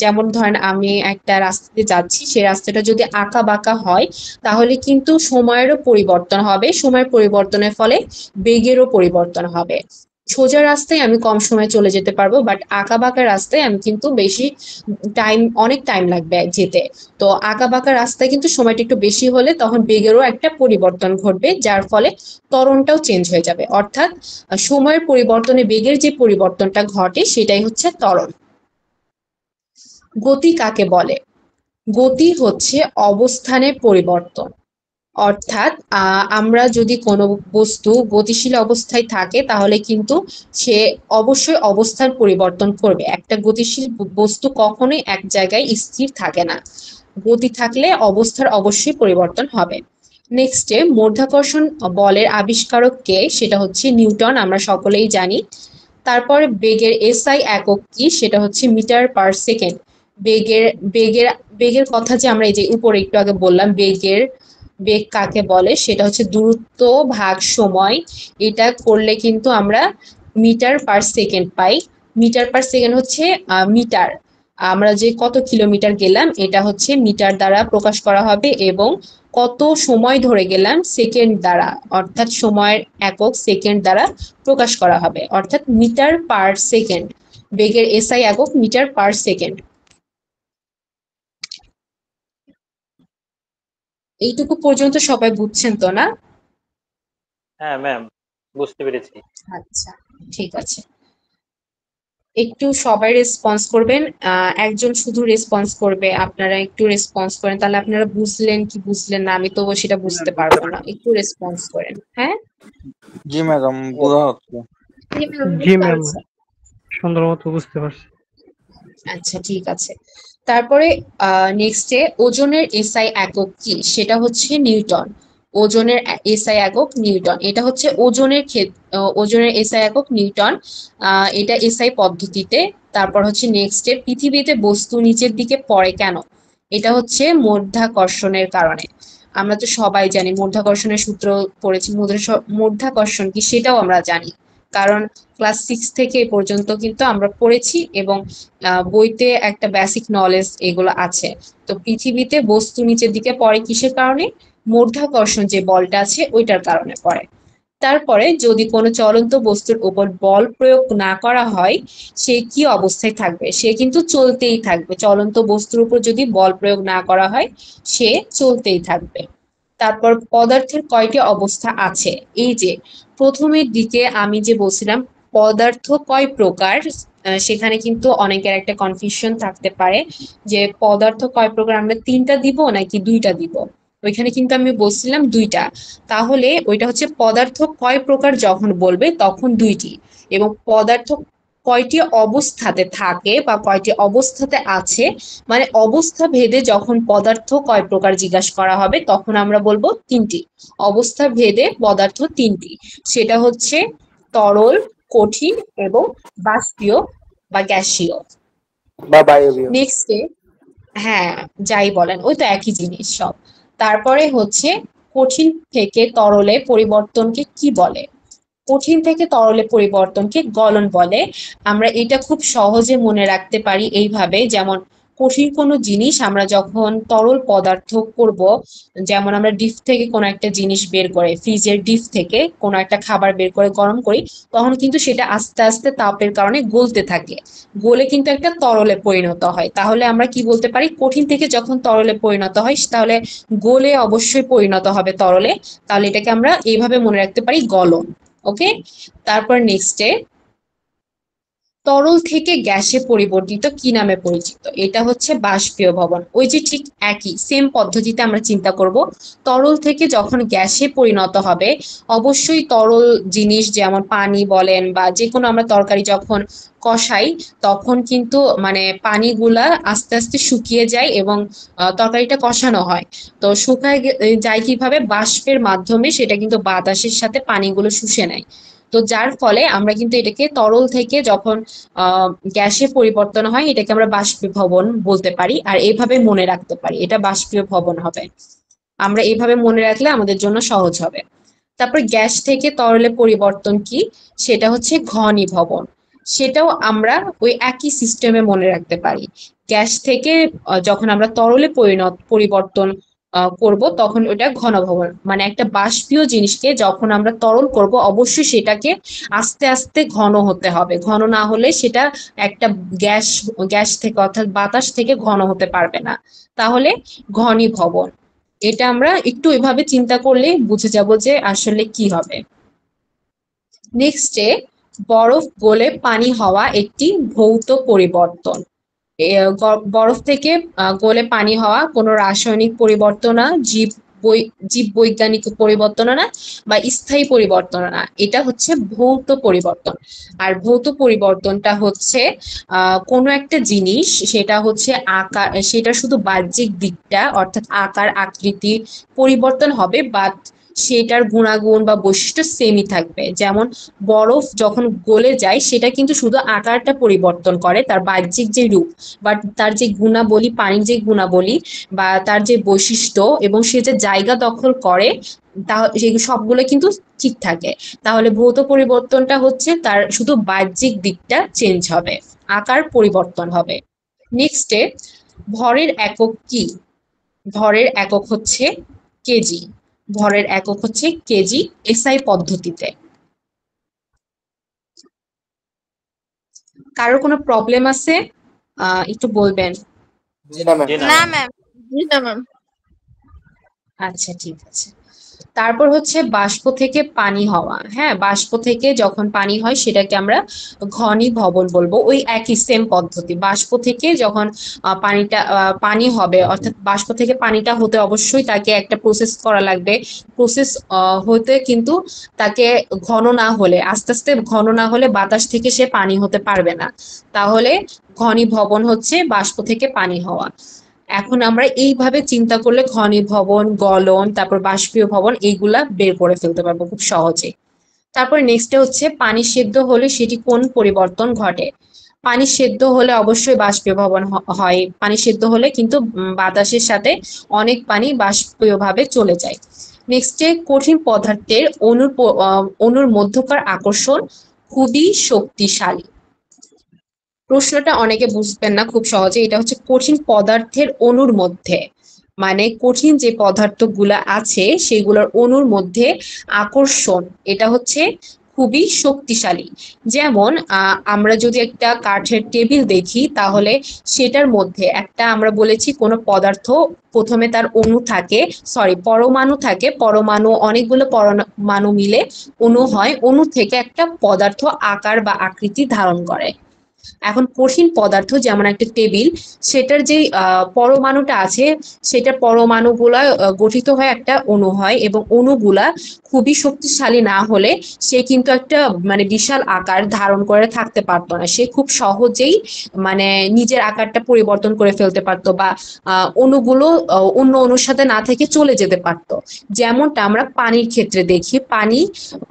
যেমন ধরেন আমি একটা রাস্তাতে যাচ্ছি, সেই রাস্তাটা যদি আঁকা বাঁকা হয় তাহলে কিন্তু সময়েরও পরিবর্তন হবে, সময়ের পরিবর্তনের ফলে বেগেরও পরিবর্তন হবে। সোজা রাস্তায় আমি কম সময়ে চলে যেতে পারবো, বাট আঁকা বাঁকা রাস্তায় আমি কিন্তু বেশি অনেক টাইম লাগবে যেতে। তো আঁকা বাঁকা রাস্তায় কিন্তু সময়টা একটু বেশি হলে তখন বেগেরও একটা পরিবর্তন ঘটবে, যার ফলে ত্বরণটাও চেঞ্জ হয়ে যাবে। অর্থাৎ সময়ের পরিবর্তনে বেগের যে পরিবর্তনটা ঘটে সেটাই হচ্ছে ত্বরণ। গতি কাকে বলে? গতি হচ্ছে অবস্থানের পরিবর্তন। অর্থাৎ আমরা যদি কোনো বস্তু গতিশীল অবস্থায় থাকে তাহলে কিন্তু সে অবশ্যই অবস্থার পরিবর্তন করবে। একটা গতিশীল বস্তু কখনোই এক জায়গায় স্থির থাকে না, গতি থাকলে অবস্থার অবশ্যই পরিবর্তন হবে। নেক্সটে মাধ্যাকর্ষণ বলের আবিষ্কারক কে? সেটা হচ্ছে নিউটন, আমরা সকলেই জানি। তারপর বেগের এসআই একক কি? সেটা হচ্ছে মিটার পার সেকেন্ড। বেগের বেগের বেগের কথা যে আমরা এই যে উপরে একটু আগে বললাম, বেগ কাকে বলে, সেটা হচ্ছে দূরত্ব ভাগ সময়, এটা করলে কিন্তু আমরা মিটার পার সেকেন্ড পাই। মিটার পার সেকেন্ড হচ্ছে মিটার, আমরা যে কত কিলোমিটার গেলাম এটা হচ্ছে মিটার দ্বারা প্রকাশ করা হবে, এবং কত সময় ধরে গেলাম সেকেন্ড দ্বারা, অর্থাৎ সময়ের একক সেকেন্ড দ্বারা প্রকাশ করা হবে, অর্থাৎ মিটার পার সেকেন্ড। বেগের এসআই একক মিটার পার সেকেন্ড। এইটুকু পর্যন্ত সবাই বুঝছেন তো না? হ্যাঁ ম্যাম, বুঝতে পেরেছি। আচ্ছা, ঠিক আছে। একটু সবাই রেসপন্স করবেন, একজন শুধু রেসপন্স করবে, আপনারা একটু রেসপন্স করেন, তাহলে আপনারা বুঝলেন কি বুঝলেন না আমি তো সেটা বুঝতে পারবো না, একটু রেসপন্স করেন। হ্যাঁ, জি ম্যাডাম, বোঝা হচ্ছে। জি বুঝতে ম্যাম, পারছেন? সুন্দর মতো বুঝতে পারছি। আচ্ছা, ঠিক আছে। তারপরে নেক্সটে ওজনের এসআই একক কি? সেটা হচ্ছে নিউটন। ওজনের এসআই একক নিউটন, এটা হচ্ছে ওজনের এসআই একক নিউটন, এটা এসআই পদ্ধতিতে। তারপর হচ্ছে নেক্সটে পৃথিবীতে বস্তু নিচের দিকে পড়ে কেন? এটা হচ্ছে মাধ্যাকর্ষণের কারণে। আমরা তো সবাই জানি মাধ্যাকর্ষণের সূত্র পড়েছি, মাধ্যাকর্ষণ কি সেটাও আমরা জানি, কারণ ক্লাস 6 থেকে এ পর্যন্ত কিন্তু আমরা পড়েছি, এবং বইতে একটা বেসিক নলেজ এগুলো আছে। তো পৃথিবীতে বস্তু নিচের দিকে পড়ে কিসের কারণে? মাধ্যাকর্ষণ যে বলটা আছে ওইটার কারণে পড়ে। তারপরে যদি কোনো চলন্ত বস্তুর উপর বল প্রয়োগ না করা হয় সে কি অবস্থায় থাকবে? সে কিন্তু চলতেই থাকবে, চলন্ত বস্তুর উপর যদি বল প্রয়োগ না করা হয় সে চলতেই থাকবে। তারপর পদার্থের কয়টি অবস্থা আছে? এই যে প্রথমের দিকে আমি যে বলছিলাম পদার্থ কয় প্রকার, সেখানে কিন্তু অনেকের একটা কনফিউশন থাকতে পারে যে পদার্থ কয় প্রকার, আমরা তিনটা দিব নাকি দুইটা দিব। ওইখানে কিন্তু আমি বলছিলাম দুইটা, তাহলে ওইটা হচ্ছে পদার্থ কয় প্রকার যখন বলবে তখন দুইটি, এবং পদার্থ কয়টি অবস্থাতে থাকে বা কয়টি অবস্থাতে আছে, মানে অবস্থা ভেদে যখন পদার্থ কয় প্রকার জিজ্ঞাসা করা হবে তখন আমরা বলবো তিনটি। অবস্থা ভেদে পদার্থ তিনটি, সেটা হচ্ছে তরল, কঠিন এবং বাষ্পীয় বা গ্যাসীয়। বা বায়বীয়। নেক্সটে, হ্যাঁ, যাই বলেন ওই তো একই জিনিস সব। তারপরে হচ্ছে কঠিন থেকে তরলে পরিবর্তনকে কি বলে? কঠিন থেকে তরলে পরিবর্তনকে গলন বলে। আমরা এটা খুব সহজে মনে রাখতে পারি এইভাবে, যেমন কঠিন কোনো জিনিস আমরা যখন তরল পদার্থ করব, যেমন আমরা ডিপ থেকে কোনো একটা জিনিস বের করে, ফ্রিজের ডিপ থেকে কোনো একটা খাবার বের করে গরম করি, তখন কিন্তু সেটা আস্তে আস্তে তাপের কারণে গলতে থাকে, গলে কিন্তু একটা তরলে পরিণত হয়। তাহলে আমরা কি বলতে পারি, কঠিন থেকে যখন তরলে পরিণত হয় তাহলে গলে অবশ্যই পরিণত হবে তরলে, তাহলে এটাকে আমরা এইভাবে মনে রাখতে পারি গলন। ওকে, তারপর নেক্সটে তরল থেকে গ্যাসে পরিবর্তিত কি নামে পরিচিত? এটা হচ্ছে বাষ্পীয় ভবন। ওই যে ঠিক একই সেম পদ্ধতিতে আমরা চিন্তা করব, তরল থেকে যখন গ্যাসে পরিণত হবে, অবশ্যই তরল জিনিস যেমন পানি বলেন বা যে কোনো আমরা তরকারি যখন কষাই, তখন কিন্তু মানে পানিগুলা আস্তে আস্তে শুকিয়ে যায় এবং তরকারিটা কষানো হয়। তো শুকায় যায় কিভাবে? বাষ্পের মাধ্যমে, সেটা কিন্তু বাতাসের সাথে পানিগুলো শুষে নেয়। তো যার ফলে আমরা কিন্তু এটাকে তরল থেকে যখন আহ গ্যাসে পরিবর্তন হয়, এটাকে আমরা বাষ্পীভবন বলতে পারি, আর এইভাবে মনে রাখতে পারি এটা বাষ্পীয় ভবন হবে। আমরা এইভাবে মনে রাখলে আমাদের জন্য সহজ হবে। তারপর গ্যাস থেকে তরলে পরিবর্তন কি? সেটা হচ্ছে ঘনীভবন। সেটাও আমরা ওই একই সিস্টেমে মনে রাখতে পারি। গ্যাস থেকে যখন আমরা তরলে পরিবর্তন করব, তখন ওটা ঘনভবন। মানে একটা বাষ্পীয় জিনিসকে যখন আমরা তরল করব, অবশ্যই সেটাকে আস্তে আস্তে ঘন হতে হবে। ঘন না হলে সেটা একটা গ্যাস গ্যাস থেকে অর্থাৎ বাতাস থেকে ঘন হতে পারবে না। তাহলে ঘনীভবন। এটা আমরা একটু এভাবে চিন্তা করলে বুঝে যাব যে আসলে কি হবে। নেক্সটে, বরফ গলে পানি হওয়া একটি ভৌত পরিবর্তন। বরফ থেকে গলে পানি হওয়া কোনো রাসায়নিক পরিবর্তন না, জীব বৈজ্ঞানিক পরিবর্তন না, বা স্থায়ী পরিবর্তন না। এটা হচ্ছে ভৌত পরিবর্তন। আর ভৌত পরিবর্তনটা হচ্ছে কোনো একটা জিনিস, সেটা হচ্ছে আকার, সেটা শুধু বাহ্যিক দিকটা অর্থাৎ আকার আকৃতি পরিবর্তন হবে, বাট সেটার গুণাগুণ বা বৈশিষ্ট্য সেমই থাকবে। যেমন বরফ যখন গলে যায়, সেটা কিন্তু শুধু আকারটা পরিবর্তন করে, তার বাহ্যিক যে রূপ, বাট তার যে গুণাবলী, পানির যে গুণাবলী বা তার যে বৈশিষ্ট্য এবং সে যে জায়গা দখল করে, তা সেই সবগুলো কিন্তু ঠিক থাকে। তাহলে ভৌত পরিবর্তনটা হচ্ছে তার শুধু বাহ্যিক দিকটা চেঞ্জ হবে, আকার পরিবর্তন হবে। নেক্সটে, ভরের একক কি? ভরের একক হচ্ছে কেজি। ভরের একক হচ্ছে কেজি, এসআই পদ্ধতিতে। কারোর কোনো প্রবলেম আছে? একটু বলবেন। জি না ম্যাম। না ম্যাম। জি না ম্যাম। আচ্ছা, ঠিক আছে। তারপর হচ্ছে বাষ্প থেকে পানি হওয়া। হ্যাঁ, বাষ্প থেকে যখন পানি হয় সেটাকে আমরা ঘনীভবন বলবো। ওই একই সেম পদ্ধতি। বাষ্প থেকে যখন পানি হবে, অর্থাৎ বাষ্প থেকে পানিটা হতে অবশ্যই তাকে একটা প্রসেস করা লাগবে। প্রসেস হতে কিন্তু তাকে ঘন না হলে, আস্তে আস্তে ঘন না হলে বাতাস থেকে সে পানি হতে পারবে না। তাহলে ঘনীভবন হচ্ছে বাষ্প থেকে পানি হওয়া। এখন আমরা এইভাবে চিন্তা করলে ঘনীভবন, গলন, তারপর বাষ্পীয় ভবন, এইগুলা বের করে ফেলতে পারবো খুব সহজে। তারপর নেক্সটে হচ্ছে পানি সেদ্ধ হলে সেটি কোন পরিবর্তন ঘটে? পানি সেদ্ধ হলে অবশ্যই বাষ্পীয় ভবন হয়। পানি সেদ্ধ হলে কিন্তু বাতাসের সাথে অনেক পানি বাষ্পীয় ভাবে চলে যায়। নেক্সটে, কঠিন পদার্থের অণুর মধ্যকার আকর্ষণ খুবই শক্তিশালী। প্রশ্নটা অনেকে বুঝবেন না খুব সহজে। এটা হচ্ছে কঠিন পদার্থের অণুর মধ্যে, মানে কঠিন যে পদার্থগুলা আছে সেগুলোর অণুর মধ্যে আকর্ষণ, এটা হচ্ছে খুবই শক্তিশালী। যেমন আমরা যদি একটা কাঠের টেবিল দেখি, তাহলে সেটার মধ্যে একটা আমরা বলেছি কোনো পদার্থ, প্রথমে তার অণু থাকে, পরমাণু থাকে, পরমাণু অনেকগুলো পরমাণু মিলে অণু হয়, অণু থেকে একটা পদার্থ আকার বা আকৃতি ধারণ করে। এখন কঠিন পদার্থ যেমন একটা টেবিল, সেটার যে পরমাণুটা আছে, সেটার পরমাণুগুলা গঠিত হয়ে একটা অণু হয়, এবং অণুগুলা খুবই শক্তিশালী না হলে সে কিন্তু একটা মানে বিশাল আকার ধারণ করে থাকতে পারতো না। সে খুব সহজেই মানে নিজের আকারটা পরিবর্তন করে ফেলতে পারতো, বা অণুগুলো অন্য অণুর সাথে না থেকে চলে যেতে পারতো। যেমনটা আমরা পানির ক্ষেত্রে দেখি,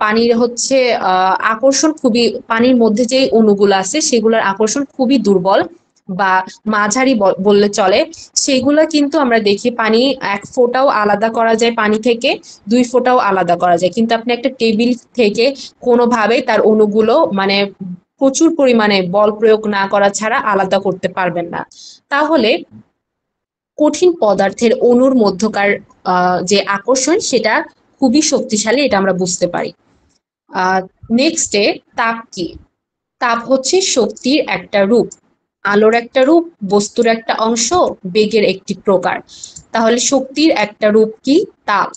পানির হচ্ছে আকর্ষণ খুবই, পানির মধ্যে যে অণুগুলো আছে সেগুলোর আকর্ষণ খুবই দুর্বল বা মাঝারি বললে চলে। সেগুলো কিন্তু আমরা দেখি পানি এক ফোঁটাও আলাদা করা যায় পানি থেকে, দুই ফোঁটাও আলাদা করা যায়, কিন্তু আপনি একটা টেবিল থেকে কোনোভাবেই তার অণুগুলো মানে প্রচুর পরিমাণে বল প্রয়োগ না করা ছাড়া আলাদা করতে পারবেন না। তাহলে কঠিন পদার্থের অণুর মধ্যকার যে আকর্ষণ সেটা খুবই শক্তিশালী, এটা আমরা বুঝতে পারি। নেক্সটে, তাপ কি? তাপ হচ্ছে শক্তির একটা রূপ, আলোর একটা রূপ, বস্তুর একটা অংশ, বেগের একটি প্রকার। তাহলে শক্তির একটা রূপ কি? তাপ।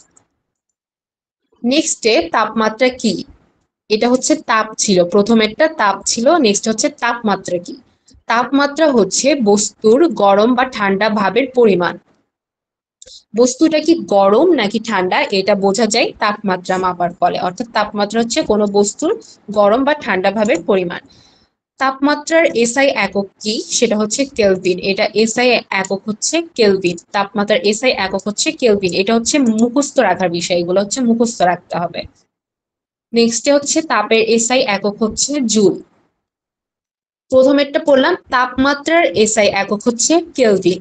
নেক্সটে, তাপমাত্রা কি? এটা হচ্ছে তাপ ছিল, প্রথমেরটা তাপ ছিল, নেক্সট হচ্ছে তাপমাত্রা কি। তাপমাত্রা হচ্ছে বস্তুর গরম বা ঠান্ডা ভাবের পরিমাণ। বস্তুটা কি গরম নাকি ঠান্ডা এটা বোঝা যায় তাপমাত্রা মাপার ফলে, অর্থাৎ তাপমাত্রা হচ্ছে কোনো বস্তুর গরম বা ঠান্ডা ভাবের পরিমাণ। তাপমাত্রার এসআই একক কি, সেটা হচ্ছে কেলভিন। এটা এসআই একক হচ্ছে কেলভিন, তাপমাত্রার এসআই একক হচ্ছে কেলভিন। এটা হচ্ছে মুখস্থ রাখার বিষয়, এগুলো হচ্ছে মুখস্থ রাখতে হবে। নেক্সটে হচ্ছে তাপের এসআই একক হচ্ছে জুল। প্রথমেরটা পড়লাম, তাপমাত্রার এসআই একক হচ্ছে কেলভিন।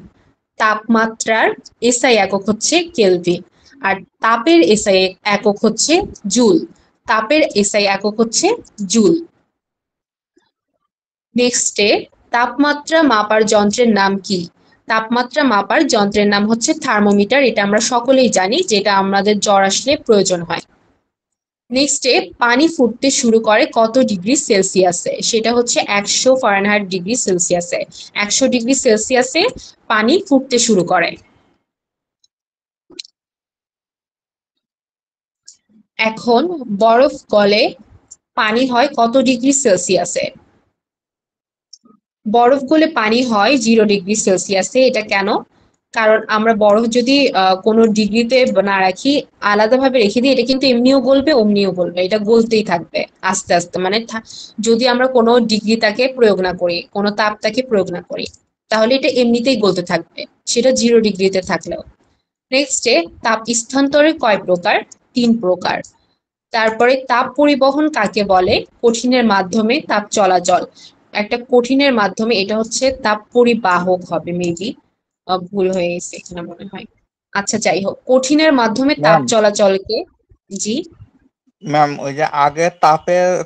তাপমাত্রার এসআই একক হচ্ছে কেলভিন। আর তাপের এসআই একক হচ্ছে জুল। তাপের এসআই একক হচ্ছে জুল। নেক্সটে, তাপমাত্রা মাপার যন্ত্রের নাম কি। তাপমাত্রা মাপার যন্ত্রের নাম হচ্ছে থার্মোমিটার। এটা আমরা সকলেই জানি, যেটা আমাদের জ্বর আসলে প্রয়োজন হয়। নেক্সটে, পানি ফুটতে শুরু করে কত ডিগ্রি সেলসিয়াসে, সেটা হচ্ছে 100 ফারেনহাইট ডিগ্রি সেলসিয়াসে। 100 ডিগ্রি সেলসিয়াসে পানি ফুটতে শুরু করে। এখন বরফ গলে পানি হয় কত ডিগ্রি সেলসিয়াসে। বরফ গলে পানি হয় 0 ডিগ্রি সেলসিয়াসে। এটা কেন? কারণ আমরা বরফ যদি কোনো ডিগ্রিতে না রাখি, আলাদাভাবে রেখে দিই, এটা কিন্তু এমনিও গলবে অমনিও গলবে, এটা গলতেই থাকবে আস্তে আস্তে। মানে যদি আমরা কোনো ডিগ্রি তাকে প্রয়োগ না করি, কোনো তাপ তাকে প্রয়োগ না করি, তাহলে এটা এমনিতেই গলতে থাকবে, সেটা 0 ডিগ্রিতে থাকলেও। নেক্সটে, তাপ স্থানান্তরে কয় প্রকার? 3 প্রকার। তারপরে তাপ পরিবহন কাকে বলে? কঠিনের মাধ্যমে তাপ চলাচল। একটা কঠিনের মাধ্যমে, এটা হচ্ছে তাপ পরিবাহক হবে মেবি, ভুল হয়ে গেছে এখানে মনে হয়। আচ্ছা যাই হোক, কঠিনের মাধ্যমে তাপ ম্যাম চলাচলকে। জি। ম্যাম ওই যে আগে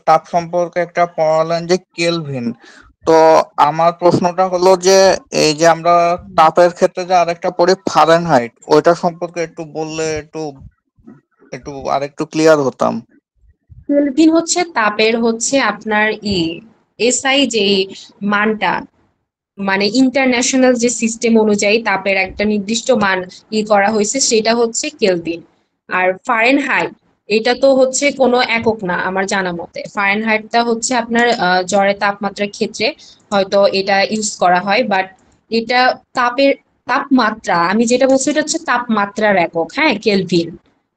তাপ সম্পর্কে একটা পড়ালেন যে কেলভিন, তো আমার প্রশ্নটা হলো যে এই যে আমরা তাপের ক্ষেত্রে যে আরেকটা পড়ি ফারেনহাইট, ওইটা সম্পর্কে একটু বললে একটু একটু আরেকটু ক্লিয়ার হতাম। কেলভিন হচ্ছে তাপের হচ্ছে আপনার এসআই যে মানটা, মানে ইন্টারন্যাশনাল যে সিস্টেম অনুযায়ী তাপের একটা নির্দিষ্ট মান করা হয়েছে, সেটা হচ্ছে কেলভিন। আর ফারেনহাইট, এটা তো হচ্ছে কোনো একক না আমার জানা মতে। ফারেনহাইটটা হচ্ছে আপনার জ্বরের তাপমাত্রার ক্ষেত্রে হয়তো এটা ইউজ করা হয়, বাট এটা তাপের তাপমাত্রা, আমি যেটা বলছি এটা হচ্ছে তাপমাত্রার একক, হ্যাঁ কেলভিন।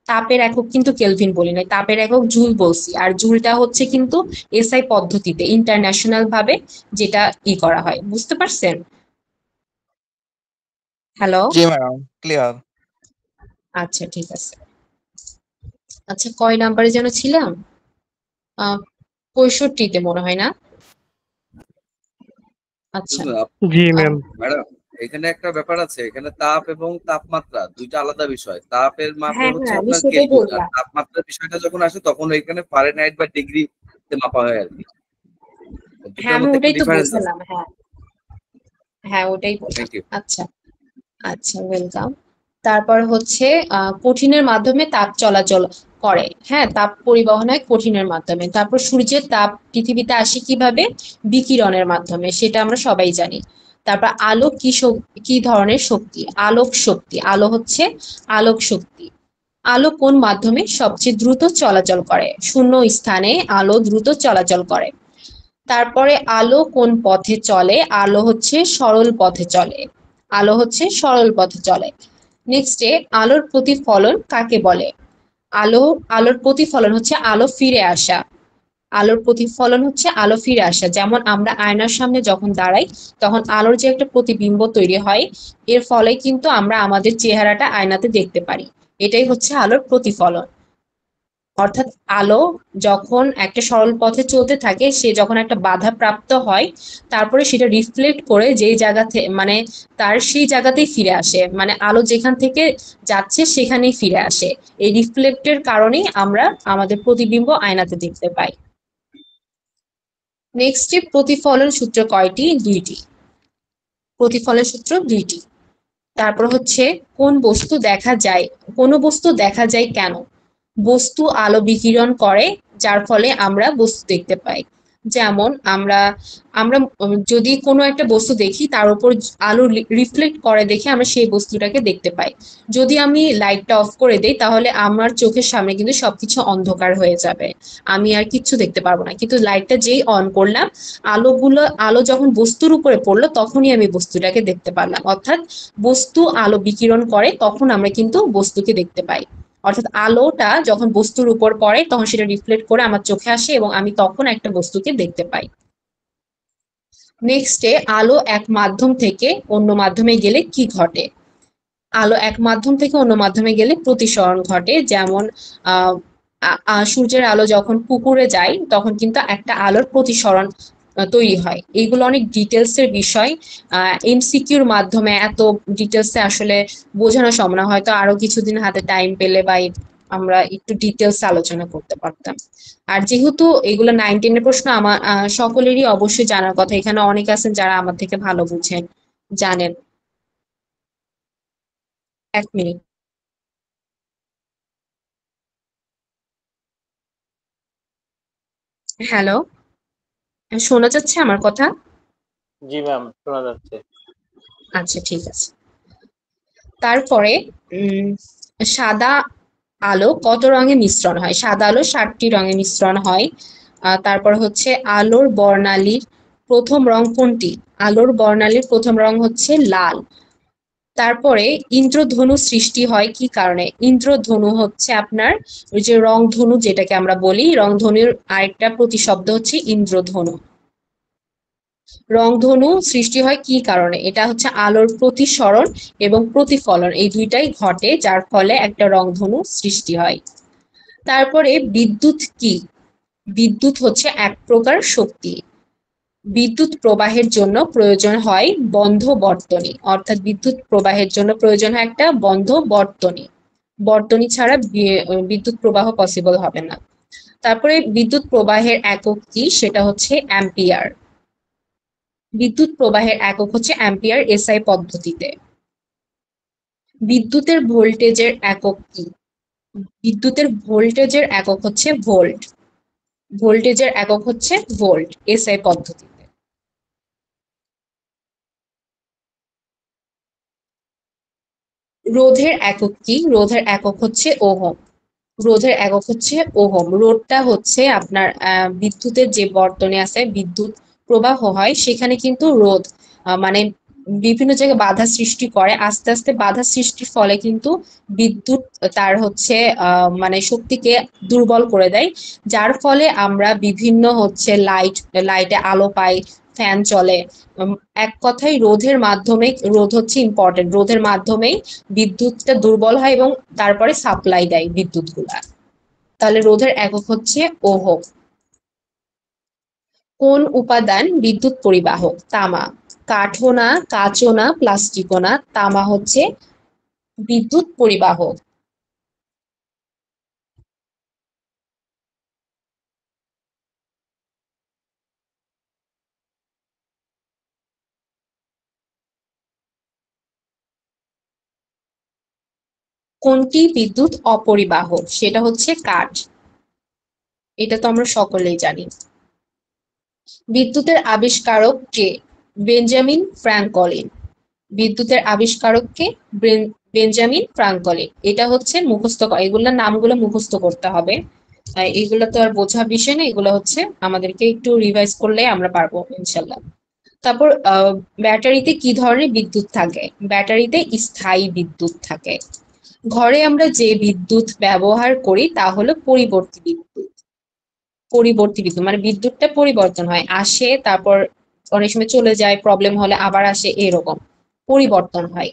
তাপের একক কিন্তু কেলভিন বলি নাই, তাপের একক জুল বলছি। আর জুলটা হচ্ছে কিন্তু এসআই পদ্ধতিতে ইন্টারন্যাশনাল ভাবে যেটা করা হয়, বুঝতে পারছেন? হ্যালো। জি ম্যাডাম, ক্লিয়ার। আচ্ছা ঠিক আছে। আচ্ছা, কয় নাম্বারে যেন ছিলাম? 65-তে মনে হয় না? আচ্ছা। জি ম্যাম। ম্যাডাম, এখানে একটা ব্যাপার আছে। এখানে তাপ এবং তাপমাত্রা দুইটা আলাদা বিষয়। তাপের মাপে হ্যাঁ হচ্ছে হ্যাঁ, আমি আপনার সেটাই কেলভিন, আর বললাম। তাপমাত্রার বিষয়টা যখন আসে তখন এখানে ফারেনহাইট বা ডিগ্রি মাপা হয় আর কি। হ্যাঁ দুটার আমি মধ্যে একটু ওটাই তো ডিফারেন্স আছে। বলছিলাম, হ্যাঁ। হ্যাঁ ওটাই বললাম। Thank you. আচ্ছা। আচ্ছা, ওয়েলকাম। তারপর হচ্ছে কঠিনের মাধ্যমে তাপ চলাচল করে, হ্যাঁ তাপ পরিবহন হয় কঠিনের মাধ্যমে। তারপর সূর্যের তাপ পৃথিবীতে আসে কিভাবে? বিকিরণের মাধ্যমে, সেটা আমরা সবাই জানি। তারপর আলো কি ধরনের শক্তি? আলোক শক্তি। আলো হচ্ছে আলোক শক্তি। আলো কোন মাধ্যমে সবচেয়ে দ্রুত চলাচল করে? শূন্য স্থানে আলো দ্রুত চলাচল করে। তারপরে আলো কোন পথে চলে? আলো হচ্ছে সরল পথে চলে। আলো হচ্ছে সরল পথে চলে। নেক্সটে, আলোর প্রতিফলন কাকে বলে? আলো আলোর প্রতিফলন হচ্ছে আলো ফিরে আসা। আলোর প্রতিফলন হচ্ছে আলো ফিরে আসা। যেমন আমরা আয়নার সামনে যখন দাঁড়াই, তখন আলোর যে একটা প্রতিবিম্ব তৈরি হয়, এর ফলে কিন্তু আমরা আমাদের চেহারাটা আয়নাতে দেখতে পারি। এটাই হচ্ছে আলোর প্রতিফলন। অর্থাৎ আলো যখন একটা সরল পথে চলতে থাকে, সে যখন একটা বাধা প্রাপ্ত হয়, তারপরে সেটা রিফ্লেক্ট করে যেই জায়গা থেকে, মানে তার সেই জায়গাতেই ফিরে আসে, মানে আলো যেখান থেকে যাচ্ছে সেখানেই ফিরে আসে। এই রিফ্লেক্টের কারণেই আমরা আমাদের প্রতিবিম্ব আয়নাতে দেখতে পাই। নেক্সট, প্রতিফলন সূত্র কয়টি? 2টি। প্রতিফলন সূত্র 2টি। তারপর হচ্ছে, কোন বস্তু দেখা যায়, কোন বস্তু দেখা যায় কেন? বস্তু আলো বিকিরণ করে, যার ফলে আমরা বস্তু দেখতে পাই। যেমন আমরা আমরা যদি কোনো একটা বস্তু দেখি তার উপর আলো রিফ্লেক্ট করে দেখে আমরা সেই বস্তুটাকে দেখতে পাই। যদি আমি লাইটটা অফ করে দেই তাহলে আমার চোখের সামনে কিন্তু সবকিছু অন্ধকার হয়ে যাবে, আমি আর কিচ্ছু দেখতে পারবো না। কিন্তু লাইটটা যেই অন করলাম, আলো যখন বস্তুর উপরে পড়লো তখনই আমি বস্তুটাকে দেখতে পারলাম। অর্থাৎ বস্তু আলো বিকিরণ করে তখন আমরা কিন্তু বস্তুকে দেখতে পাই। অর্থাৎ আলোটা যখন বস্তুর উপর পড়ে তখন সেটা রিফ্লেক্ট করে আমার চোখে আসে এবং আমি তখন একটা বস্তুকে দেখতে পাই। নেক্সটে আলো এক মাধ্যম থেকে অন্য মাধ্যমে গেলে কি ঘটে? আলো এক মাধ্যম থেকে অন্য মাধ্যমে গেলে প্রতিসরণ ঘটে। যেমন আহ সূর্যের আলো যখন পুকুরে যায় তখন কিন্তু একটা আলোর প্রতিসরণ তৈরি হয়। এইগুলো অনেক ডিটেলস এর বিষয়, এমসিকিউর মাধ্যমে এত ডিটেলসে আসলে বোঝানো সম্ভব না। হয়তো আরো কিছুদিন হাতে টাইম পেলে বা আমরা একটু ডিটেলস আলোচনা করতে পারতাম। আর যেহেতু এগুলো 9-10 এর প্রশ্ন, আমার সকলেরই অবশ্যই জানার কথা। এখানে অনেক আছেন যারা আমার থেকে ভালো বুঝেন, জানেন। 1 মিনিট। হ্যালো, শোনা যাচ্ছে আমার কথা? জি ম্যাম, শোনা যাচ্ছে। আচ্ছা, ঠিক আছে। তারপরে সাদা আলো কত রঙে মিশ্রণ হয়? সাদা আলো 7টি রঙে মিশ্রণ হয়। তারপর হচ্ছে আলোর বর্ণালীর প্রথম রং কোনটি? আলোর বর্ণালীর প্রথম রং হচ্ছে লাল। তারপরে ইন্দ্রধনু সৃষ্টি হয় কি কারণে? ইন্দ্রধনু হচ্ছে আপনার ওই যে রংধনু যেটাকে আমরা বলি, রংধনুর আরেকটা প্রতিশব্দ হচ্ছে ইন্দ্রধনু। রংধনু সৃষ্টি হয় কি কারণে? এটা হচ্ছে আলোর প্রতিসরণ এবং প্রতিফলন এই দুইটাই ঘটে যার ফলে একটা রংধনু সৃষ্টি হয়। তারপরে বিদ্যুৎ কি? বিদ্যুৎ হচ্ছে এক প্রকার শক্তি। বিদ্যুৎ প্রবাহের জন্য প্রয়োজন হয় বন্ধ বর্তনী। অর্থাৎ বিদ্যুৎ প্রবাহের জন্য প্রয়োজন হয় একটা বন্ধ বর্তনী। বর্তনী ছাড়া বিদ্যুৎ প্রবাহ পসিবল হবে না। তারপরে বিদ্যুৎ প্রবাহের একক কি? সেটা হচ্ছে অ্যাম্পিয়ার। বিদ্যুৎ প্রবাহের একক হচ্ছে অ্যাম্পিয়ার এসআই পদ্ধতিতে। বিদ্যুতের ভোল্টেজের একক কি? বিদ্যুতের ভোল্টেজের একক হচ্ছে ভোল্ট। ভোল্টেজের একক হচ্ছে ভোল্ট এসআই পদ্ধতিতে। রোধের একক কি? রোধের একক হচ্ছে ওহম। রোধের একক হচ্ছে ওহম। রোধটা হচ্ছে আপনার বিদ্যুতের যে বর্তনী আছে, বিদ্যুৎ প্রবাহ হয় সেখানে কিন্তু রোধ মানে বিভিন্ন জায়গায় বাধা সৃষ্টি করে। আস্তে আস্তে বাধা সৃষ্টির ফলে কিন্তু বিদ্যুৎ তার হচ্ছে মানে শক্তিকে দুর্বল করে দেয়, যার ফলে আমরা বিভিন্ন হচ্ছে লাইটে আলো পাই, ফ্যান চলে। এক কথায় রোধের মাধ্যমে, রোধ হচ্ছে ইম্পর্টেন্ট, রোধের মাধ্যমেই বিদ্যুৎটা দুর্বল হয় এবং তারপরে সাপ্লাই দেয় বিদ্যুৎ গুলা। তাহলে রোধের একক হচ্ছে ওহম। কোন উপাদান বিদ্যুৎ পরিবাহক? তামা। কাঠও না, কাঁচও না, প্লাস্টিকও না, তামা হচ্ছে বিদ্যুৎ পরিবাহক। কোনটি বিদ্যুৎ অপরিবাহক? সেটা হচ্ছে কাঠ। এটা তো আমরা সকলেই জানি। বিদ্যুতের আবিষ্কারক কে? Benjamin Franklin. বিদ্যুতের আবিষ্কারক কে? Benjamin Franklin. এটা হচ্ছে মুখস্থ, এগুলোর নামগুলো মুখস্থ করতে হবে। এগুলো তো আর বোঝা বিষয় না, এগুলো হচ্ছে আমাদেরকে একটু রিভাইজ করলে আমরা পারবো ইনশাল্লাহ। তারপর ব্যাটারিতে কি ধরনের বিদ্যুৎ থাকে? ব্যাটারিতে স্থায়ী বিদ্যুৎ থাকে। ঘরে আমরা যে বিদ্যুৎ ব্যবহার করি তা হলো পরিবর্তী বিদ্যুৎ। পরিবর্তী বিদ্যুৎ মানে বিদ্যুৎটা পরিবর্তন হয়, আসে তারপর অনেক সময় চলে যায়, প্রবলেম হলে আবার আসে, এরকম পরিবর্তন হয়।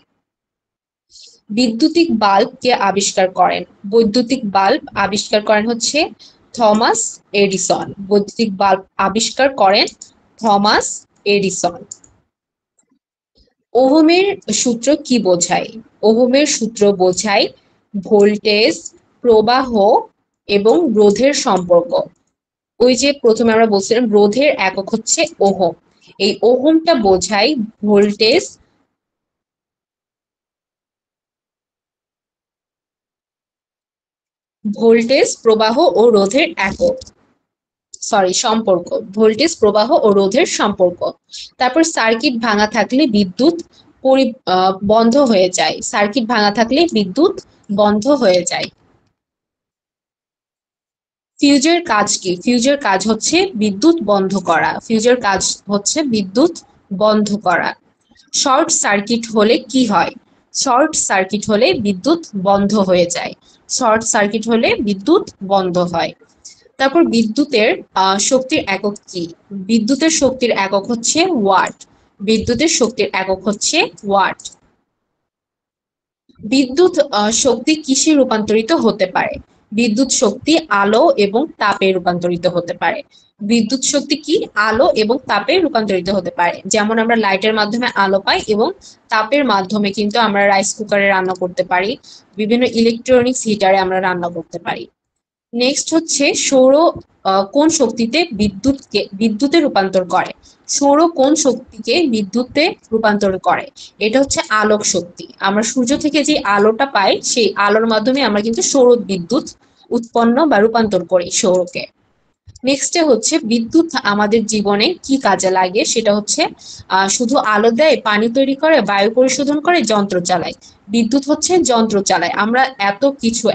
বৈদ্যুতিক বাল্ব কে আবিষ্কার করেন? বৈদ্যুতিক বাল্ব আবিষ্কার করেন হচ্ছে থমাস এডিসন। বৈদ্যুতিক বাল্ব আবিষ্কার করেন থমাস এডিসন। ওহমের সূত্র কি বোঝায়? ওহমের সূত্র বোঝায় ভোল্টেজ, প্রবাহ এবং রোধের সম্পর্ক। ওই যে প্রথমে আমরা বলছিলাম রোধের একক হচ্ছে ওহম, এই ওহমটা বোঝায় ভোল্টেজ, প্রবাহ ও রোধের একক। সম্পর্ক, ভোল্টেজ প্রবাহ ও রোধের সম্পর্ক। তারপর সার্কিট ভাঙা থাকলে বিদ্যুৎ বন্ধ হয়ে যায়, সার্কিট ভাঙা থাকলে বিদ্যুৎ বন্ধ হয়ে যায়। ফিউজের কাজ কি? ফিউজের কাজ হচ্ছে বিদ্যুৎ বন্ধ করা, ফিউজের কাজ হচ্ছে বিদ্যুৎ বন্ধ করা। শর্ট সার্কিট হলে কি হয়? শর্ট সার্কিট হলে বিদ্যুৎ বন্ধ হয়ে যায়, শর্ট সার্কিট হলে বিদ্যুৎ বন্ধ হয়। তারপর বিদ্যুতের শক্তির একক কি? বিদ্যুতের শক্তির একক হচ্ছে ওয়াট, বিদ্যুতের শক্তির একক হচ্ছে ওয়াট। বিদ্যুৎ শক্তি কিসে রূপান্তরিত হতে পারে? বিদ্যুৎ শক্তি আলো এবং তাপে রূপান্তরিত হতে পারে। বিদ্যুৎ শক্তি কি? আলো এবং তাপে রূপান্তরিত হতে পারে। যেমন আমরা লাইটের মাধ্যমে আলো পাই এবং তাপের মাধ্যমে কিন্তু আমরা রাইস কুকারে রান্না করতে পারি, বিভিন্ন ইলেকট্রনিক্স হিটারে আমরা রান্না করতে পারি। নেক্সট হচ্ছে সৌর কোন শক্তিতে বিদ্যুতে রূপান্তর করে? সৌর কোন শক্তিকে বিদ্যুতে রূপান্তর করে? এটা হচ্ছে আলোক শক্তি। আমরা সূর্য থেকে যে আলোটা পাই সেই আলোর মাধ্যমে আমরা কিন্তু সৌর বিদ্যুৎ উৎপন্ন বা রূপান্তর করি সৌরকে। নেক্সটে হচ্ছে বিদ্যুৎ আমাদের জীবনে কি কাজে লাগে? সেটা হচ্ছে শুধু আলো দেয়, পানি তৈরি করে, বায়ু পরিশোধন করে, যন্ত্র চালায়। বিদ্যুৎ হচ্ছে যন্ত্র চালায়। আমরা এত কিছু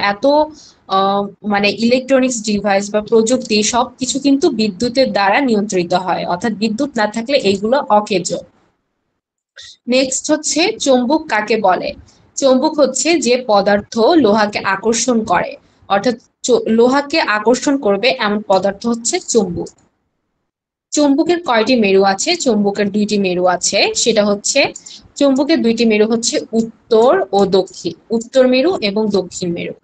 মানে ইলেকট্রনিক্স ডিভাইস বা প্রযুক্তি সবকিছু কিন্তু বিদ্যুতের দ্বারা নিয়ন্ত্রিত হয়, অর্থাৎ বিদ্যুৎ না থাকলে এইগুলো অকেজ। নেক্সট হচ্ছে চৌম্বক কাকে বলে? চৌম্বক হচ্ছে যে পদার্থ লোহাকে আকর্ষণ করে, অর্থাৎ লোহাকে আকর্ষণ করবে এমন পদার্থ হচ্ছে চৌম্বক। চৌম্বকের কয়টি মেরু আছে? চৌম্বকের দুইটি মেরু আছে, সেটা হচ্ছে চৌম্বকের দুইটি মেরু হচ্ছে উত্তর ও দক্ষিণ, উত্তর মেরু এবং দক্ষিণ মেরু।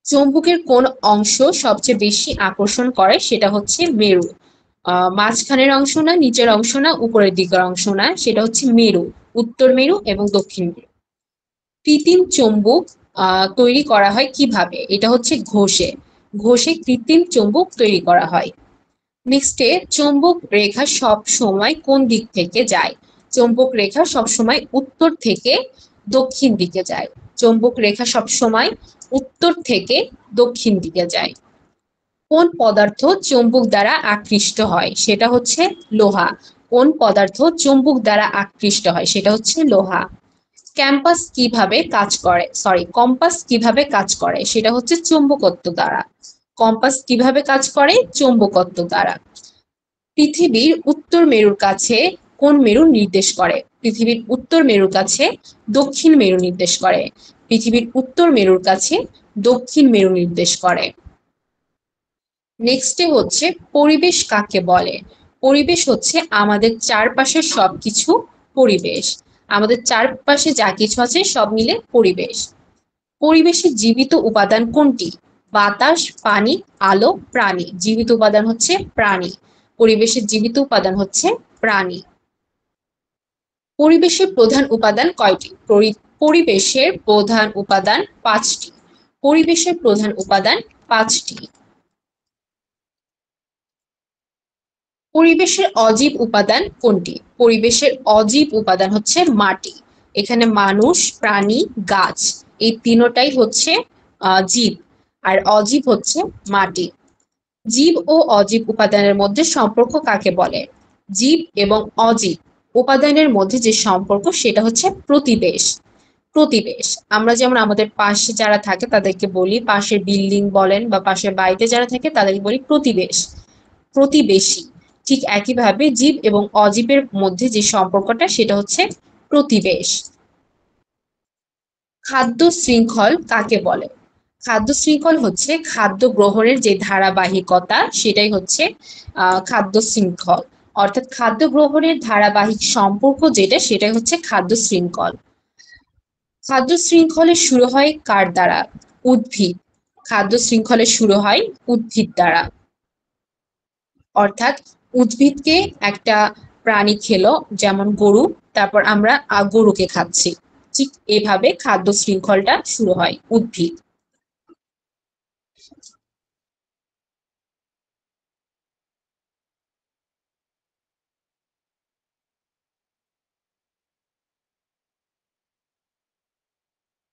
চৌম্বকের কোন অংশ সবচেয়ে বেশি আকর্ষণ করে? সেটা হচ্ছে মেরু। মাঝখানের অংশ না, নিচের অংশ না, উপরের দিকের অংশ না, সেটা হচ্ছে মেরু, উত্তর মেরু এবং দক্ষিণ মেরু। কৃত্রিম চৌম্বক তৈরি করা হয় কিভাবে? এটা হচ্ছে ঘষে, ঘষে কৃত্রিম চৌম্বক তৈরি করা হয়। নেক্সটে চৌম্বক রেখা সব সময় কোন দিক থেকে যায়? চৌম্বক রেখা সব সময় উত্তর থেকে দক্ষিণ দিকে যায়, চৌম্বক রেখা সব সময় উত্তর থেকে দক্ষিণ দিকে যায়। কোন পদার্থ চৌম্বক দ্বারা আকৃষ্ট হয়? সেটা হচ্ছে লোহা। কোন পদার্থ চৌম্বক দ্বারা আকৃষ্ট হয়? সেটা হচ্ছে লোহা। কম্পাস কিভাবে কাজ করে? সেটা হচ্ছে চৌম্বকত্ব দ্বারা। কম্পাস কিভাবে কাজ করে? চৌম্বকত্ব দ্বারা। পৃথিবীর উত্তর মেরুর কাছে কোন মেরু নির্দেশ করে? পৃথিবীর উত্তর মেরুর কাছে দক্ষিণ মেরু নির্দেশ করে। পৃথিবীর উত্তর মেরুর কাছে দক্ষিণ মেরু নির্দেশ করে। নেক্সটে হচ্ছে পরিবেশ কাকে বলে? পরিবেশ হচ্ছে আমাদের চারপাশের সবকিছু পরিবেশ। আমাদের চারপাশে যা কিছু আছে সব মিলে পরিবেশ। পরিবেশের জীবিত উপাদান কোনটি? বাতাস, পানি, আলো, প্রাণী। জীবিত উপাদান হচ্ছে প্রাণী। পরিবেশের জীবিত উপাদান হচ্ছে প্রাণী। পরিবেশের প্রধান উপাদান কয়টি? পরিবেশের প্রধান উপাদান 5টি। পরিবেশের প্রধান উপাদান 5টি। পরিবেশের অজীব উপাদান কোনটি? পরিবেশের অজীব উপাদান হচ্ছে মাটি। এখানে মানুষ, প্রাণী, গাছ এই তিনটাই হচ্ছে জীব, আর অজীব হচ্ছে মাটি। জীব ও অজীব উপাদানের মধ্যে সম্পর্ক কাকে বলে? জীব এবং অজীব উপাদানের মধ্যে যে সম্পর্ক সেটা হচ্ছে প্রতিবেশ। প্রতিবেশ আমরা যেমন আমাদের পাশে যারা থাকে তাদেরকে বলি, পাশের বিল্ডিং বলেন বা পাশের বাড়িতে যারা থাকে তাদেরকে বলি প্রতিবেশ, প্রতিবেশী। ঠিক একইভাবে জীব এবং অজীবের মধ্যে যে সম্পর্কটা সেটা হচ্ছে প্রতিবেশ। খাদ্য শৃঙ্খল কাকে বলে? খাদ্য শৃঙ্খল হচ্ছে খাদ্য গ্রহণের যে ধারাবাহিকতা সেটাই হচ্ছে খাদ্য শৃঙ্খল, অর্থাৎ খাদ্য গ্রহণের ধারাবাহিক সম্পর্ক যেটা সেটাই হচ্ছে খাদ্য শৃঙ্খল। খাদ্য শৃঙ্খলের শুরু হয় কার দ্বারা? উদ্ভিদ। খাদ্য শৃঙ্খলের শুরু হয় উদ্ভিদ দ্বারা, অর্থাৎ উদ্ভিদকে একটা প্রাণী খেলো, যেমন গরু, তারপর আমরা গরুকে খাচ্ছি, ঠিক এভাবে খাদ্য শৃঙ্খলটা শুরু হয় উদ্ভিদ।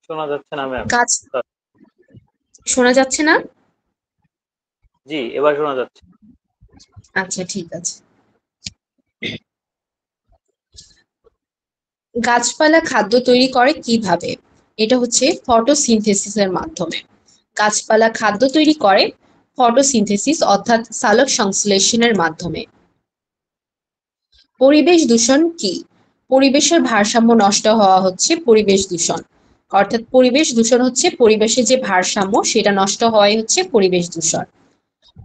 শোনা যাচ্ছে না ম্যাম। গাছ শোনা যাচ্ছে না? জি, এবার শোনা যাচ্ছে। আচ্ছা, ঠিক আছে। গাছপালা খাদ্য তৈরি করে কিভাবে? এটা হচ্ছে ফটোসিনথেসিসের মাধ্যমে। গাছপালা খাদ্য তৈরি করে ফটোসিনথেসিস অর্থাৎ সালোক সংশ্লেষণের মাধ্যমে। পরিবেশ দূষণ কি? পরিবেশের ভারসাম্য নষ্ট হওয়া হচ্ছে পরিবেশ দূষণ। অর্থাৎ পরিবেশ দূষণ হচ্ছে পরিবেশের যে ভারসাম্য সেটা নষ্ট হওয়াই হচ্ছে পরিবেশ দূষণ।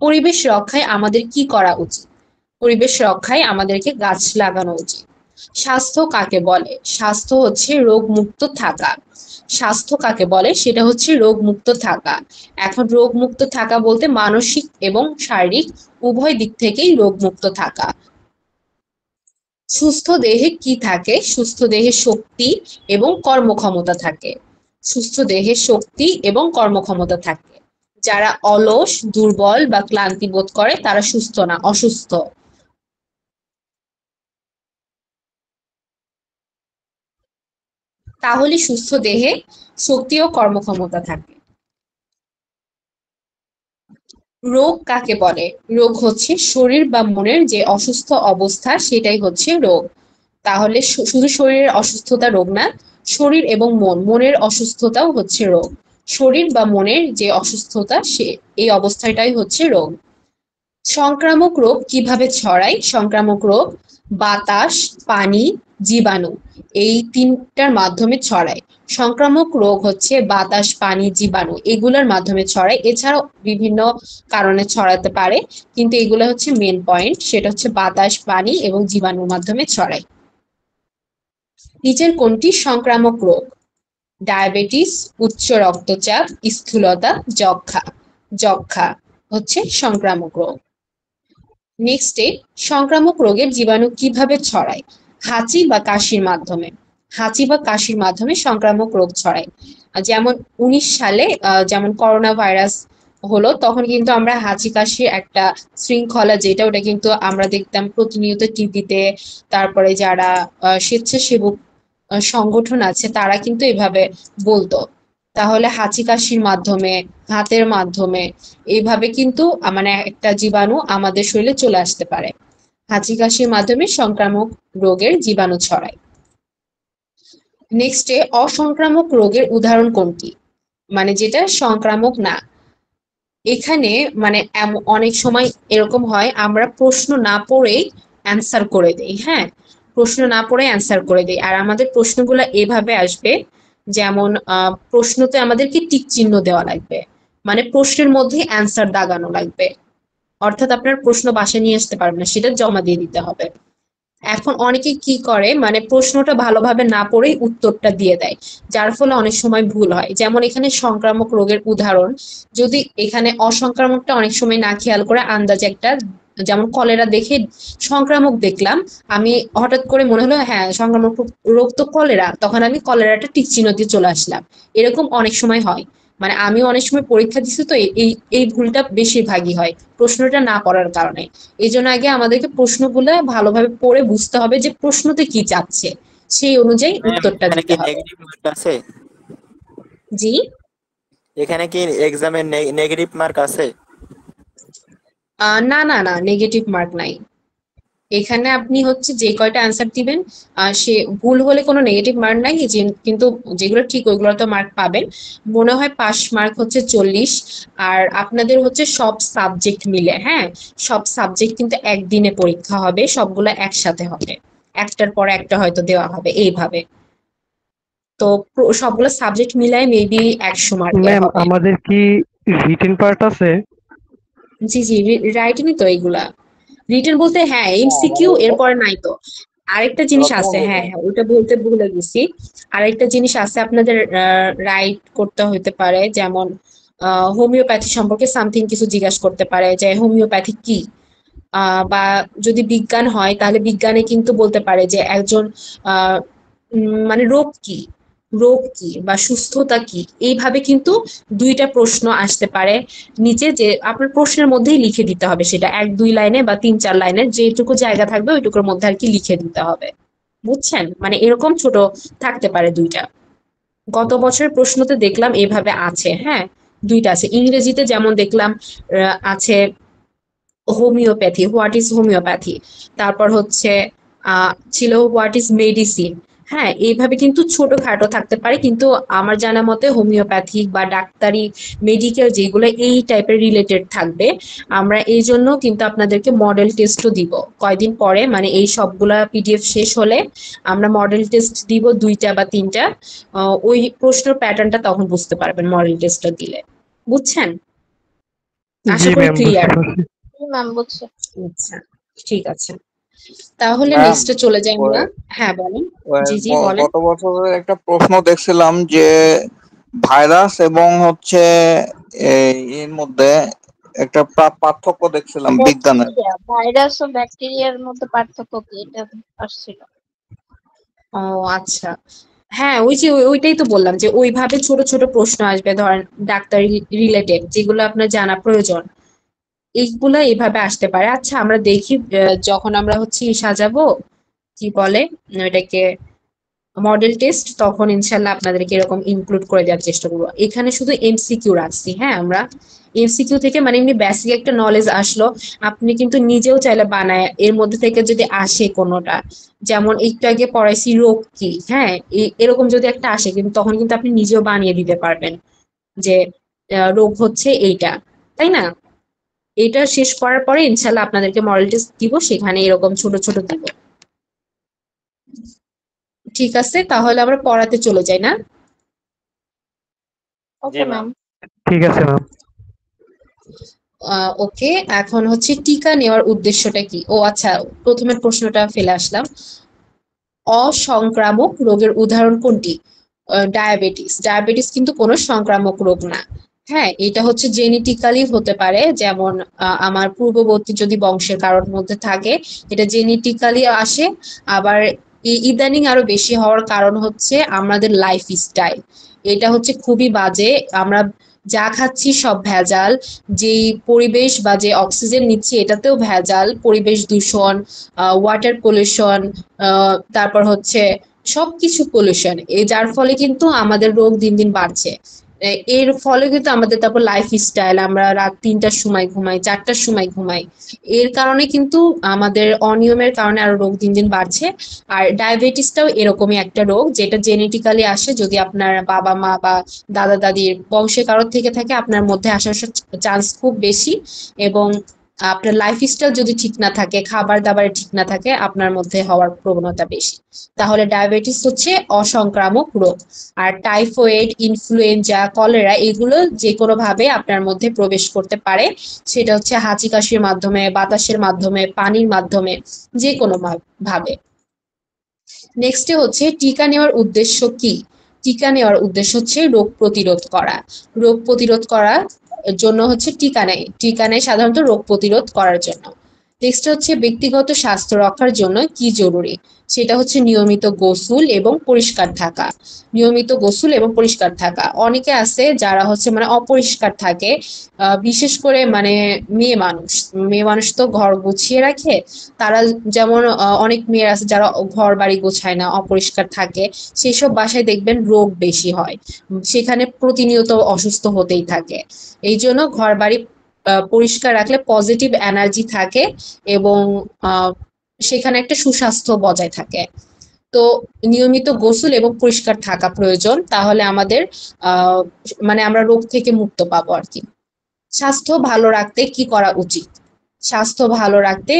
পরিবেশ রক্ষায় আমাদের কি করা উচিত? পরিবেশ রক্ষায় আমাদেরকে গাছ লাগানো উচিত। স্বাস্থ্য কাকে বলে? স্বাস্থ্য হচ্ছে রোগমুক্ত থাকা। স্বাস্থ্য কাকে বলে? সেটা হচ্ছে রোগমুক্ত থাকা। এখন রোগমুক্ত থাকা বলতে মানসিক এবং শারীরিক উভয় দিক থেকেই রোগমুক্ত থাকা। সুস্থ দেহে কি থাকে? সুস্থ দেহে শক্তি এবং কর্মক্ষমতা থাকে। সুস্থ দেহে শক্তি এবং কর্মক্ষমতা থাকে। যারা অলস, দুর্বল বা ক্লান্তি বোধ করে তারা সুস্থ না, অসুস্থ। তাহলে সুস্থ দেহে শক্তি ও কর্মক্ষমতা থাকে। রোগ কাকে বলে? রোগ হচ্ছে শরীর বা মনের যে অসুস্থ অবস্থা সেটাই হচ্ছে রোগ। তাহলে শুধু শরীরের অসুস্থতা রোগ না, শরীর এবং মনের অসুস্থতাও হচ্ছে রোগ। শরীর বা মনের যে অসুস্থতা এই অবস্থাটাই হচ্ছে রোগ। সংক্রামক রোগ কিভাবে ছড়ায়? সংক্রামক রোগ বাতাস, পানি, জীবাণু এই তিনটার মাধ্যমে ছড়ায়। সংক্রামক রোগ হচ্ছে বাতাস, পানি, জীবাণু এগুলোর মাধ্যমে ছড়ায়। এছাড়াও বিভিন্ন কারণে ছড়াতে পারে, কিন্তু এগুলো হচ্ছে মেন পয়েন্ট, সেটা হচ্ছে বাতাস, পানি এবং জীবাণুর মাধ্যমে ছড়ায়। নিচের কোনটি সংক্রামক রোগ? ডায়াবেটিস, উচ্চ রক্তচাপ, স্থূলতা, যক্ষ্মা। যক্ষ্মা হচ্ছে সংক্রামক রোগ। নেক্সটে সংক্রামক রোগের জীবাণু কিভাবে ছড়ায়? হাঁচি বা কাশির মাধ্যমে। হাঁচি বা কাশির মাধ্যমে সংক্রামক রোগ ছড়ায়। যেমন 19 সালে যেমন করোনা ভাইরাস হলো, তখন কিন্তু আমরা হাঁচি কাশির একটা শৃঙ্খলা যেটা ওটা কিন্তু আমরা দেখতাম প্রতিনিয়ত টিভিতে। তারপরে যারা স্বেচ্ছাসেবক সংগঠন আছে তারা কিন্তু এভাবে বলতো। তাহলে হাঁচি কাশির মাধ্যমে, হাতের মাধ্যমে এইভাবে কিন্তু মানে একটা জীবাণু আমাদের শরীরে চলে আসতে পারে। হাঁচি কাশির মাধ্যমে সংক্রামক রোগের জীবাণু ছড়ায়। নেক্সটে অসংক্রামক রোগের উদাহরণ কোনটি? মানে যেটা সংক্রামক না। এখানে মানে অনেক সময় এরকম হয় আমরা প্রশ্ন না পড়েই অ্যান্সার করে দেই। হ্যাঁ, প্রশ্ন না পড়ে অ্যান্সার করে দেই। আর আমাদের প্রশ্নগুলো এভাবে আসবে, যেমন প্রশ্নতে আমাদেরকে টিক চিহ্ন দেওয়া লাগবে, মানে প্রশ্নের মধ্যে অ্যান্সার দাগানো লাগবে। অর্থাৎ আপনার প্রশ্ন বাসায় নিয়ে আসতে পারবেন না, সেটা জমা দিয়ে দিতে হবে। এখন অনেকে কি করে মানে প্রশ্নটা ভালোভাবে না পড়েই উত্তরটা দিয়ে দেয়, যার ফলে অনেক সময় ভুল হয়। যেমন এখানে সংক্রামক রোগের উদাহরণ, যদি এখানে অসংক্রামকটা অনেক সময় না খেয়াল করে আন্দাজে একটা, যেমন কলেরা দেখে সংক্রামক দেখলাম, আমি হঠাৎ করে মনে হলো হ্যাঁ সংক্রামক রোগ তো কলেরা, তখন আমি কলেরাটা টিক চিহ্ন দিয়ে চলে আসলাম। এরকম অনেক সময় হয়। মানে আমি অনেক সময় পরীক্ষা দিচ্ছি তো এই এই ভুলটা বেশিরভাগই হয় প্রশ্নটা না পড়ার কারণে। এই জন্য আগে আমাদেরকে প্রশ্নগুলো ভালোভাবে পড়ে বুঝতে হবে যে প্রশ্নতে কি চাচ্ছে, সেই অনুযায়ী ম্যাম উত্তরটা এখানে দিতে কি হবে। নেগেটিভ মার্ক আছে? জি, এখানে কি এক্সামে নেগেটিভ মার্ক আছে? না না না, নেগেটিভ মার্ক নাই। এখানে আপনি হচ্ছে যে কয়টা অ্যান্সার দিবেন, সে ভুল হলে কোনো নেগেটিভ মার্ক নাই, কিন্তু যেগুলো ঠিক ওইগুলো তো মার্ক পাবেন। মনে হয় পাস মার্ক হচ্ছে 40। আর আপনাদের হচ্ছে সব সাবজেক্ট মিলে, হ্যাঁ, সব সাবজেক্ট কিন্তু একদিনে পরীক্ষা হবে, সবগুলো একসাথে হবে, একটার পর একটা হয়তো দেওয়া হবে এইভাবে। তো সবগুলো সাবজেক্ট মিলাই মেবি 100 মার্কের ম্যাম হবে। আমাদের কি রিটেন পার্ট আছে? জি জি, রাইটিংই তো এইগুলা। রিটেন বলতে হ্যাঁ হ্যাঁ, এমসিকিউ, এরপর নাই তো। আরেকটা জিনিস আছে, হ্যাঁ হ্যাঁ ওটা বলতে ভুলে গেছি। আরেকটা জিনিস আছে আপনাদের, রাইট করতে হতে পারে, যেমন হোমিওপ্যাথি সম্পর্কে সামথিং কিছু জিজ্ঞাসা করতে পারে যে হোমিওপ্যাথি কি। বা যদি বিজ্ঞান হয় তাহলে বিজ্ঞানে কিন্তু বলতে পারে যে একজন মানে রোগ কি বা সুস্থতা কি, এইভাবে কিন্তু দুইটা প্রশ্ন আসতে পারে নিচে, যে আপনার প্রশ্নের মধ্যেই লিখে দিতে হবে, সেটা 1-2 লাইনে বা 3-4 লাইনের যেটুকু জায়গা থাকবে ওইটুকুর মধ্যে আর কি লিখে দিতে হবে। বুঝছেন, মানে এরকম ছোট থাকতে পারে দুইটা। গত বছরের প্রশ্নতে দেখলাম এভাবে আছে। হ্যাঁ, দুইটা আছে। ইংরেজিতে যেমন দেখলাম আছে হোমিওপ্যাথি, হোয়াট ইজ হোমিওপ্যাথি, তারপর হচ্ছে ছিল হোয়াট ইজ মেডিসিন। হ্যাঁ, এইভাবে কিন্তু ছোটখাটো থাকতে পারে, কিন্তু আমার জানা মতে হোমিওপ্যাথিক বা ডাক্তারি মেডিকেল যেগুলো এই টাইপের রিলেটেড থাকবে। আমরা এই জন্য কিন্তু আপনাদেরকে মডেল টেস্টও দিব কয়দিন পরে, মানে এই সবগুলা পিডিএফ শেষ হলে আমরা মডেল টেস্ট দিব 2টা বা 3টা। ওই প্রশ্নের প্যাটার্নটা তখন বুঝতে পারবেন মডেল টেস্টটা দিলে। বুঝছেন? আশা জি করি ম্যাম, বুঝতে ক্লিয়ার। পারছি। ম্যাম বুঝছি। আচ্ছা, ঠিক আছে, তাহলে ম্যাম, নেক্সটে চলে যাই আমরা। হ্যাঁ বলেন। জি জি বলেন। গত বছরের একটা প্রশ্ন দেখছিলাম যে ভাইরাস এবং হচ্ছে এর মধ্যে একটা পার্থক্য দেখছিলাম বিজ্ঞানের। ব্যাকটেরিয়া, ভাইরাস ও ব্যাকটেরিয়ার মধ্যে পার্থক্য কি, এটা আসছিল। ও আচ্ছা, হ্যাঁ ওই যে ওইটাই তো বললাম যে ওইভাবে ছোট ছোট প্রশ্ন আসবে, ধরেন ডাক্তারি রিলেটেড যেগুলো আপনার জানা প্রয়োজন, এইগুলা এভাবে আসতে পারে। আচ্ছা আমরা দেখি যখন আমরা হচ্ছে সাজাবো, কি বলে ওইটাকে, মডেল টেস্ট, তখন ইনশাল্লাহ আপনাদেরকে এরকম ইনক্লুড করে দেওয়ার চেষ্টা করবো। এখানে শুধু এমসিকিউ রাখছি। হ্যাঁ, আমরা এমসিকিউ থেকে মানে এমনি বেসিক একটা নলেজ আসলো, আপনি কিন্তু নিজেও চাইলে বানায় এর মধ্যে থেকে যদি আসে কোনোটা, যেমন একটু আগে পড়াইছি রোগ কি, হ্যাঁ এরকম যদি একটা আসে, কিন্তু তখন কিন্তু আপনি নিজেও বানিয়ে দিতে পারবেন যে রোগ হচ্ছে এইটা, তাই না? এটা শেষ করার পরে ইনশাল্লাহ আপনাদেরকে মডেল টেস্ট দিব, সেখানে এরকম ছোট ছোট দিব। ঠিক আছে, তাহলে আমরা পড়াতে চলে যাই না? Okay ma'am. ঠিক আছে ম্যাম। ওকে, এখন হচ্ছে টিকা নেওয়ার উদ্দেশ্যটা কি? ও আচ্ছা, প্রথমের প্রশ্নটা ফেলে আসলাম। অসংক্রামক রোগের উদাহরণ কোনটি? ডায়াবেটিস। ডায়াবেটিস কিন্তু কোনো সংক্রামক রোগ না। হ্যাঁ, এটা হচ্ছে জেনেটিক্যালি হতে পারে, যেমন আমার পূর্ববর্তী যদি বংশের কারোর মধ্যে থাকে, এটা জেনেটিক্যালি আসে। আবার ইদানিং আরো বেশি হওয়ার কারণ হচ্ছে আমাদের লাইফ স্টাইল, এটা হচ্ছে খুবই বাজে। আমরা যা খাচ্ছি সব ভেজাল, যেই পরিবেশ বা যে অক্সিজেন নিচ্ছি এটাতেও ভেজাল, পরিবেশ দূষণ, ওয়াটার পলিউশন, তারপর হচ্ছে সবকিছু পলিউশন, যার ফলে কিন্তু আমাদের রোগ দিন দিন বাড়ছে। এর ফলে কিন্তু আমাদের তারপর লাইফ স্টাইল, আমরা রাত 3টার সময় ঘুমাই, 4টার সময় ঘুমাই, এর কারণে কিন্তু আমাদের অনিয়মের কারণে আরো রোগ দিন দিন বাড়ছে। আর ডায়াবেটিসটাও এরকমই একটা রোগ, যেটা জেনেটিক্যালি আসে। যদি আপনার বাবা মা বা দাদা দাদির বংশে কারোর থেকে থাকে, আপনার মধ্যে আসার চান্স খুব বেশি। এবং আপনার লাইফস্টাইল যদি ঠিক না থাকে, খাবার দাবার ঠিক না থাকে, আপনার মধ্যে হওয়ার প্রবণতা বেশি। তাহলে ডায়াবেটিস হচ্ছে অসংক্রামক রোগ। আর টাইফয়েড, ইনফ্লুয়েঞ্জা, কলেরা এগুলো যে কোনো ভাবে আপনার মধ্যে প্রবেশ করতে পারে, সেটা হচ্ছে হাঁচি কাশির মাধ্যমে, বাতাসের মাধ্যমে, পানির মাধ্যমে, যে কোনো ভাবে। নেক্সটে হচ্ছে টিকা নেওয়ার উদ্দেশ্য কি? টিকা নেওয়ার উদ্দেশ্য হচ্ছে রোগ প্রতিরোধ করা। রোগ প্রতিরোধ করার জন্য হচ্ছে টিকা নেয়। টিকা নেয় সাধারণত রোগ প্রতিরোধ করার জন্য। নেক্সট হচ্ছে ব্যক্তিগত স্বাস্থ্য রক্ষার জন্য কি জরুরি? সেটা হচ্ছে নিয়মিত গোসল এবং পরিষ্কার থাকা। নিয়মিত গোসল এবং পরিষ্কার থাকা। অনেকে আছে যারা হচ্ছে মানে অপরিষ্কার থাকে, বিশেষ করে মানে মেয়ে মানুষ তো ঘর গুছিয়ে রাখে, তারা যেমন অনেক মেয়ে আছে যারা ঘর বাড়ি গোছায় না, অপরিষ্কার থাকে, সেসব বাসায় দেখবেন রোগ বেশি হয়, সেখানে প্রতিনিয়ত অসুস্থ হতেই থাকে। এই জন্য ঘর বাড়ি পরিষ্কার রাখলে পজিটিভ এনার্জি থাকে এবং সেখানে একটা সুস্বাস্থ্য বজায় থাকে। তো নিয়মিত গোসল এবং পরিষ্কার থাকা প্রয়োজন, তাহলে আমাদের মানে আমরা রোগ থেকে মুক্ত পাবো আর কি। স্বাস্থ্য ভালো রাখতে কি করা উচিত? স্বাস্থ্য ভালো রাখতে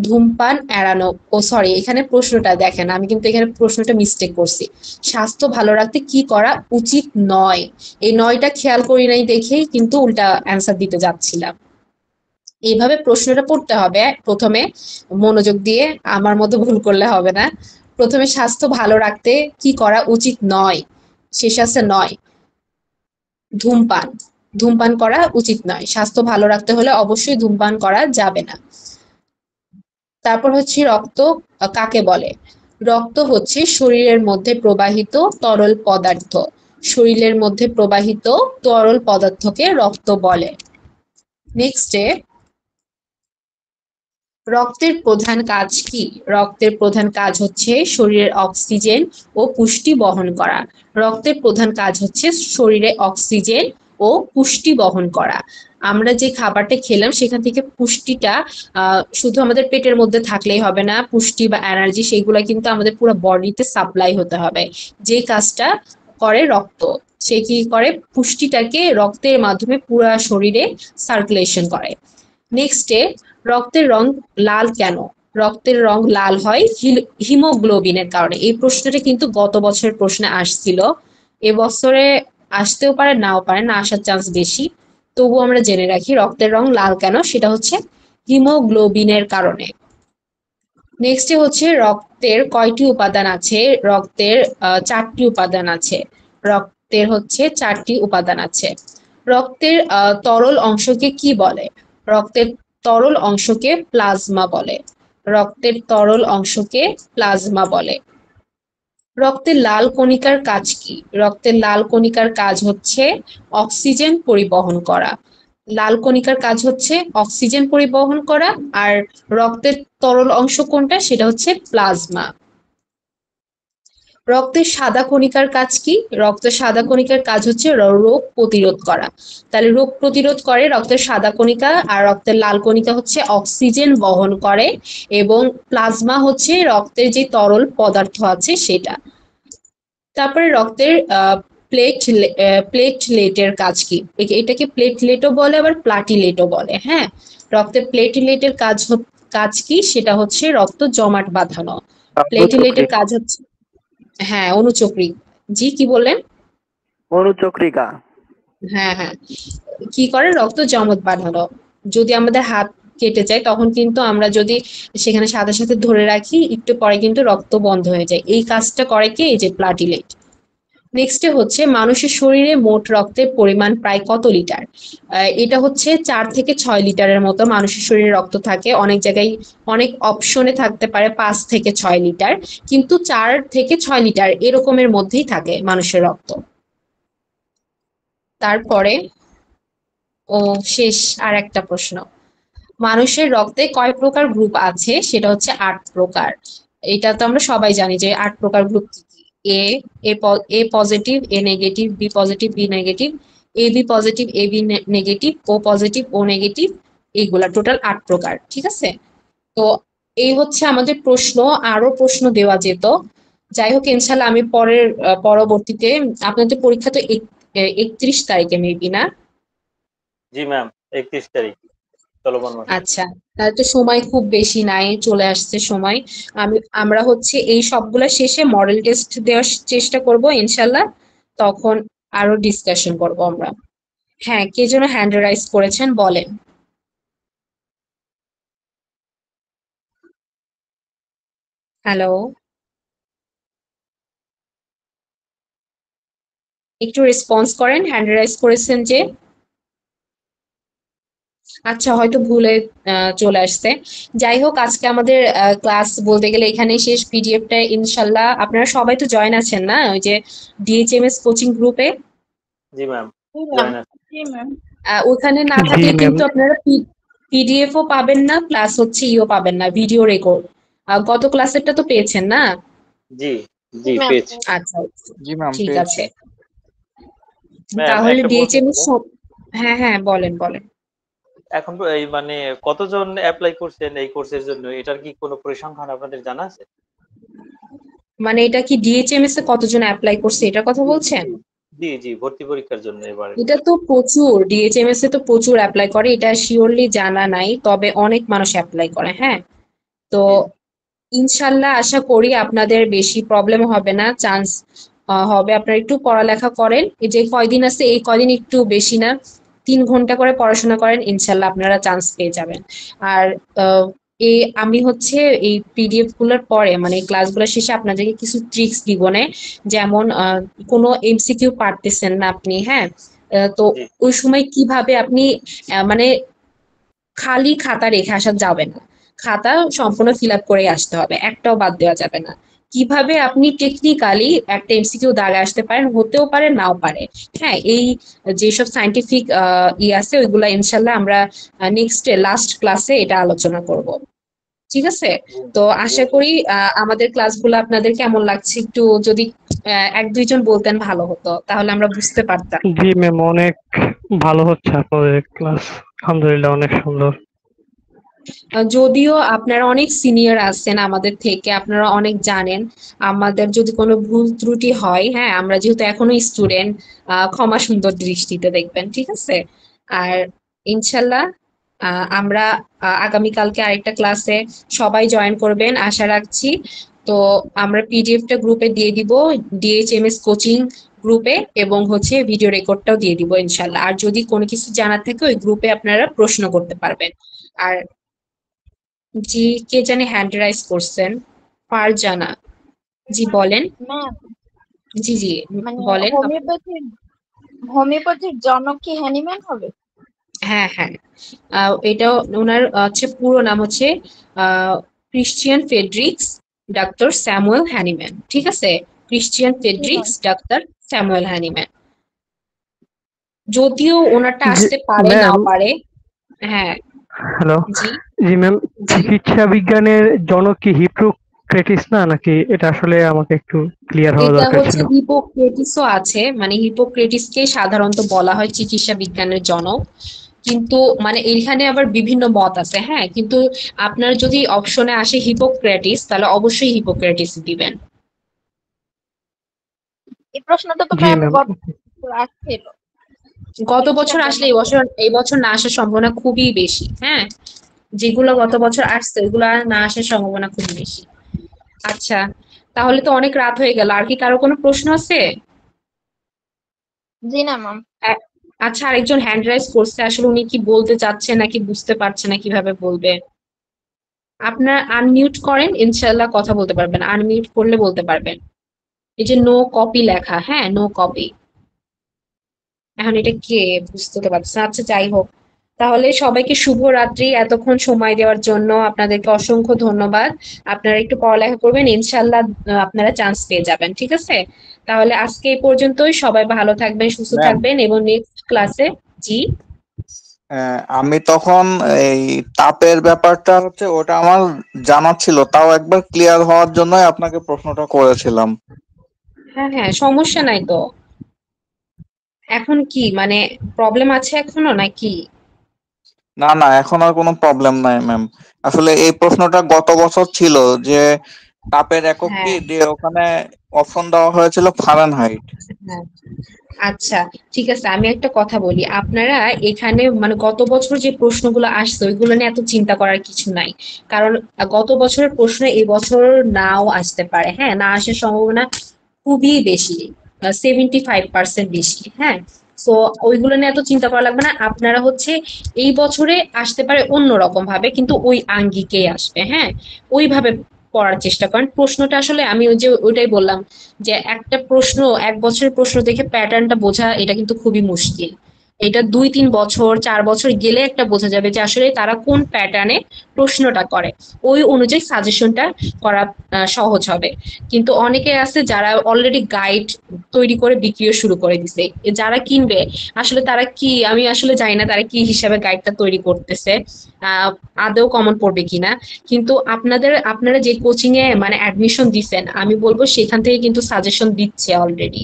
ধূমপান এড়ানো, ও সরি এখানে প্রশ্নটা দেখেন, আমি কিন্তু এখানে প্রশ্নটা মিস্টেক করছি। স্বাস্থ্য ভালো রাখতে কি করা উচিত নয়, এই নয়টা খেয়াল করি নাই দেখেই কিন্তু উল্টা অ্যান্সার দিতে যাচ্ছিলাম। এইভাবে প্রশ্নটা পড়তে হবে প্রথমে, মনোযোগ দিয়ে, আমার মতো ভুল করলে হবে না। প্রথমে স্বাস্থ্য ভালো রাখতে কি করা উচিত নয়, শেষ আছে নয়। ধূমপান, ধূমপান করা উচিত নয়। স্বাস্থ্য ভালো রাখতে হলে অবশ্যই ধূমপান করা যাবে না। তারপর হচ্ছে রক্ত কাকে বলে? রক্ত হচ্ছে শরীরের মধ্যে প্রবাহিত তরল পদার্থ। শরীরের মধ্যে প্রবাহিত তরল পদার্থকে রক্ত বলে। নেক্সটে, রক্তের প্রধান কাজ কি? রক্তের প্রধান কাজ হচ্ছে শরীরের অক্সিজেন ও পুষ্টি বহন করা। রক্তের প্রধান কাজ হচ্ছে শরীরে অক্সিজেন ও পুষ্টি বহন করা। আমরা যে খাবারটা খেলাম সেখান থেকে পুষ্টিটা শুধু আমাদের পেটের মধ্যে থাকলেই হবে না, পুষ্টি বা এনার্জি সেগুলো কিন্তু আমাদের পুরো বডিতে সাপ্লাই হতে হবে। যে কাজটা করে রক্ত, সে কি করে পুষ্টিটাকে রক্তের মাধ্যমে পুরো শরীরে সার্কুলেশন করে। নেক্সটে রক্তের রং লাল কেন? রক্তের রং লাল হয় হিমোগ্লোবিনের কারণে। এই প্রশ্নটা কিন্তু গত বছরের প্রশ্নে আসছিল, এবছরে আসতেও পারে নাও পারে, না আসার চান্স বেশি। তবু আমরা জেনে রাখি রক্তের রং লাল কেন, সেটা হচ্ছে হিমোগ্লোবিনের কারণে। নেক্সট হচ্ছে রক্তের কয়টি উপাদান আছে? রক্তের 4টি উপাদান আছে। রক্তের হচ্ছে 4টি উপাদান আছে। রক্তের তরল অংশকে কি বলে? রক্তের তরল অংশকে প্লাজমা বলে। রক্তের তরল অংশকে প্লাজমা বলে। রক্তের লাল কণিকার কাজ কি? রক্তের লাল কণিকার কাজ হচ্ছে অক্সিজেন পরিবহন করা। লাল কণিকার কাজ হচ্ছে অক্সিজেন পরিবহন করা। আর রক্তের তরল অংশ কোনটা? সেটা হচ্ছে প্লাজমা। রক্তের সাদা কণিকার কাজ কি? রক্তের সাদা কণিকার কাজ হচ্ছে রোগ প্রতিরোধ করা। তাহলে রোগ প্রতিরোধ করে রক্তের সাদা কণিকা, আর রক্তের লাল কণিকা হচ্ছে অক্সিজেন বহন করে, এবং প্লাজমা হচ্ছে রক্তের যে তরল পদার্থ আছে সেটা। তারপরে রক্তের প্লেটলেটের কাজ কি? এটাকে প্লেটলেটও বলে আবার প্লাটিলেটও বলে। হ্যাঁ, রক্তের প্লেটলেটের কাজ কি? সেটা হচ্ছে রক্ত জমাট বাঁধানো। প্লেটলেটের কাজ হচ্ছে, হ্যাঁ, অনুচক্রিক। জি, কি বললেন? অনুচক্রিকা। হ্যাঁ হ্যাঁ, কি করে? রক্ত জমাট বাঁধানো। যদি আমাদের হাত কেটে যায় তখন কিন্তু আমরা যদি সেখানে সাথে সাথে ধরে রাখি, একটু পরে কিন্তু রক্ত বন্ধ হয়ে যায়। এই কাজটা করে কি? এই যে প্লাটিলেট। নেক্সটে হচ্ছে মানুষের শরীরে মোট রক্তের পরিমাণ প্রায় কত লিটার? এটা হচ্ছে 4 থেকে 6 লিটারের মতো মানুষের শরীরে রক্ত থাকে। অনেক জায়গায় অনেক অপশনে থাকতে পারে 5 থেকে 6 লিটার, কিন্তু 4 থেকে 6 লিটার এরকমের মধ্যেই থাকে মানুষের রক্ত। তারপরে শেষ আর একটা প্রশ্ন, মানুষের রক্তে কয় প্রকার গ্রুপ আছে? সেটা হচ্ছে 8 প্রকার। এটা তো আমরা সবাই জানি যে 8 প্রকার গ্রুপ কি কি। A A positive, A negative, B positive, B negative, A B positive, A B negative, O positive, O negative, এইগুলা টোটাল 8 প্রকার। ঠিক আছে? তো এই হচ্ছে আমাদের প্রশ্ন, আরো প্রশ্ন দেওয়া যেত। যাই হোক, ইনশাল্লাহ আমি পরবর্তীতে, আপনাদের পরীক্ষা তো 31 তারিখে মেবি, না? জি ম্যাম, 31 তারিখ চলমান মাস। আচ্ছা, তাহলে তো সময় খুব বেশি নাই, চলে আসছে সময়। আমরা হচ্ছে এই সবগুলা শেষে মডেল টেস্ট দেওয়ার চেষ্টা করব ইনশাল্লাহ, তখন আরো ডিসকাশন করব আমরা। হ্যাঁ, কে যেন হ্যান্ড রাইজ করেছেন, বলেন। হ্যালো, একটু রেসপন্স করেন, হ্যান্ড রাইজ করেছেন যে। আচ্ছা, হয়তো ভুলে চলে আসছে। যাই হোক, আজকে আমাদের ক্লাস বলতে গেলে এখানেই শেষ। পিডিএফটা ইনশাল্লাহ, আপনারা সবাই তো জয়েন আছেন না ওই যে ডিএইচএমএস কোচিং গ্রুপে? জি ম্যাম, জি জয়েন ম্যাম। আছে। জি ম্যাম। ওখানে না জি থাকলে ম্যাম। কিন্তু আপনারা পিডিএফও পাবেন না, প্লাস হচ্ছে পাবেন না, ভিডিও রেকর্ড। গত ক্লাসেরটা তো পেয়েছেন না? জি জি ম্যাম। পেয়েছি। আচ্ছা, জি ম্যাম, ঠিক পেয়েছি। আছে। ম্যাম তাহলে একটা প্রশ্ন ডিএইচএমএস, ছিল, হ্যাঁ হ্যাঁ, বলেন বলেন। এখন এই মানে কতজন অ্যাপ্লাই করছেন এই কোর্সের জন্য, এটার কি কোনো পরিসংখ্যান আপনাদের জানা আছে? মানে এটা কি ডিএইচএমএস এ কতজন অ্যাপ্লাই করছে এটার কথা জি বলছেন? জি জি, ভর্তি পরীক্ষার জন্য এবারে। এটা তো প্রচুর, ডিএইচএমএস এ তো প্রচুর অ্যাপ্লাই করে, এটা শিওরলি জানা নাই, তবে অনেক মানুষ অ্যাপ্লাই করে। হ্যাঁ, তো জি ইনশাল্লাহ আশা করি আপনাদের বেশি প্রবলেম হবে না, চান্স হবে। আপনারা একটু পড়ালেখা করেন, এই যে কয়দিন আছে এই কয়দিন একটু বেশি না 3 ঘন্টা করে পড়াশোনা করেন, ইনশাল্লাহ আপনারা চান্স পেয়ে যাবেন। আর আমি হচ্ছে এই পিডিএফ গুলোর পরে, মানে ক্লাসগুলো শেষে আপনাদেরকে কিছু ট্রিক্স দিব না। যেমন কোনো এমসিকিউ পারতেছেন না আপনি, হ্যাঁ, তো জি ওই সময় কিভাবে আপনি মানে খালি খাতা রেখে আসা যাবে না, খাতা সম্পূর্ণ ফিল আপ করে আসতে হবে, একটাও বাদ দেওয়া যাবে না। কিভাবে আপনি টেকনিক্যালি একটা এমসিকিউ দাগে আসতে পারেন, হতেও পারে নাও পারে। হ্যাঁ, এই যেসব সায়েন্টিফিক আছে ওইগুলা ইনশাল্লাহ আমরা নেক্সট লাস্ট ক্লাসে এটা আলোচনা করব। ঠিক আছে? তো আশা করি আমাদের ক্লাসগুলো আপনাদের কেমন লাগছে একটু যদি এক দুইজন বলতেন ভালো হতো, তাহলে আমরা বুঝতে পারতাম। জি ম্যাম, অনেক ভালো হচ্ছে আপনাদের ক্লাস, আলহামদুলিল্লাহ অনেক সুন্দর। যদিও আপনারা অনেক সিনিয়র আছেন আমাদের থেকে, আপনারা অনেক জানেন, আমাদের যদি কোনো ভুল ত্রুটি হয়, হ্যাঁ, আমরা যেহেতু এখনো স্টুডেন্ট, ক্ষমা সুন্দর দৃষ্টিতে দেখবেন, ঠিক আছে? আর ইনশাল্লাহ আমরা আগামীকালকে আরেকটা ক্লাসে সবাই জয়েন করবেন আশা রাখছি। তো আমরা পিডিএফটা গ্রুপে দিয়ে দিব, ডিএইচএমএস কোচিং গ্রুপে, এবং হচ্ছে ভিডিও রেকর্ডটাও দিয়ে দিব ইনশাল্লাহ। আর যদি কোনো কিছু জানার থাকে ওই গ্রুপে আপনারা প্রশ্ন করতে পারবেন। আর জি, কে জানি হ্যান্ড রাইজ করছেন, ফারজানা। জি বলেন। ম্যাম, জি জি, মানে বলেন। হোমিওপ্যাথির জনক কি হ্যানিম্যান হবে? হ্যাঁ হ্যাঁ, এটা ওনার হচ্ছে পুরো নাম হচ্ছে Christian Friedrichs doctor Samuel Hahnemann, ঠিক আছে? Christian Friedrichs doctor Samuel Hahnemann. যদিও ওনারটা জি আসতে পারে নাও ম্যাম, পারে। হ্যাঁ। হ্যালো। জি জি ম্যাম, জি। চিকিৎসা বিজ্ঞানের জনক কি হিপোক্রেটিস না, নাকি এটা আসলে আমাকে একটু ক্লিয়ার হওয়া এটা দরকার হচ্ছে ছিল। হিপোক্রেটিসও আছে, মানে হিপোক্রেটিসকে সাধারণত বলা হয় চিকিৎসা বিজ্ঞানের জনক, কিন্তু মানে এখানে আবার বিভিন্ন মত আছে, হ্যাঁ, কিন্তু আপনার যদি অপশনে আসে হিপোক্রেটিস তাহলে অবশ্যই হিপোক্রেটিস দিবেন। এই প্রশ্নটা তো জি ম্যাম ম্যাম। গত বছর আসছিল। গত বছর চিকিৎসার আসলে জনক কে? এই বছর না আসার সম্ভাবনা খুবই বেশি, হ্যাঁ। যেগুলো গত বছর আসছে ওগুলো আর না আসার সম্ভাবনা খুব বেশি। আচ্ছা, তাহলে তো অনেক রাত হয়ে গেল, আর কি কারো কোনো প্রশ্ন আছে? জি না ম্যাম। আচ্ছা, আরেকজন হ্যান্ড রাইজ করছে, আসলে উনি কি বলতে চাচ্ছে নাকি বুঝতে পারছে না কিভাবে বলবে। আপনার আনমিউট করেন, ইনশাল্লাহ কথা বলতে পারবেন, আনমিউট করলে বলতে পারবেন। এই যে নো কপি লেখা, হ্যাঁ, নো কপি। এখন এটা কে বুঝতে তো পারছে না। আচ্ছা, যাই হোক, তাহলে সবাইকে শুভ রাত্রি। এতক্ষণ সময় দেওয়ার জন্য আপনাদেরকে অসংখ্য ধন্যবাদ। আপনারা একটু পড়ালেখা করবেন, ইনশাল্লাহ আপনারা চান্স পেয়ে যাবেন, ঠিক আছে? তাহলে আজকে এই পর্যন্তই, সবাই ভালো থাকবেন, সুস্থ ম্যাম, থাকবেন, এবং নেক্সট ক্লাসে। জি আমি তখন এই তাপের ব্যাপারটা হচ্ছে ওটা আমার জানা ছিল, তাও একবার ক্লিয়ার হওয়ার জন্যই আপনাকে প্রশ্নটা করেছিলাম। হ্যাঁ হ্যাঁ, সমস্যা নাই তো। এখন কি মানে প্রবলেম আছে এখনো নাকি? না না, এখন আর কোনো প্রবলেম নাই ম্যাম। আসলে এই প্রশ্নটা গত বছর ছিল যে তাপের একক কি, হ্যাঁ দিয়ে ওখানে অপশন দেওয়া হয়েছিল ফারেনহাইট। হ্যাঁ। আচ্ছা, ঠিক আছে, আমি একটা কথা বলি। আপনারা এখানে মানে গত বছর যে প্রশ্নগুলো আসছে ওইগুলো নিয়ে এত চিন্তা করার কিছু নাই, কারণ গত বছরের প্রশ্ন এই বছর নাও আসতে পারে, হ্যাঁ, না আসার সম্ভাবনা খুবই বেশি, 75% বেশি, হ্যাঁ। তো ওইগুলো নিয়ে এত চিন্তা করা লাগবে না। আপনারা হচ্ছে এই বছরে আসতে পারে অন্যরকম ভাবে, কিন্তু ওই আঙ্গিকেই আসবে, হ্যাঁ, ওইভাবে পড়ার চেষ্টা করেন। প্রশ্নটা আসলে আমি ওই যে ওইটাই বললাম, যে একটা প্রশ্ন, এক বছরের প্রশ্ন দেখে প্যাটার্নটা বোঝা এটা কিন্তু খুবই মুশকিল। এটা 2-3 বছর 4 বছর গেলে একটা বোঝা যাবে যে আসলে তারা কোন প্যাটার্নে প্রশ্নটা করে, ওই অনুযায়ী সাজেশনটা করা সহজ হবে। কিন্তু অনেকে আছে যারা অলরেডি গাইড তৈরি করে বিক্রিও শুরু করে দিছে, যারা কিনবে আসলে তারা কি, আমি আসলে জানি না তারা কি হিসাবে গাইডটা তৈরি করতেছে, আহ আদৌ কমন পড়বে কিনা। কিন্তু আপনারা যে কোচিং এ মানে অ্যাডমিশন দিচ্ছেন, আমি বলবো সেখান থেকে কিন্তু সাজেশন দিচ্ছে অলরেডি।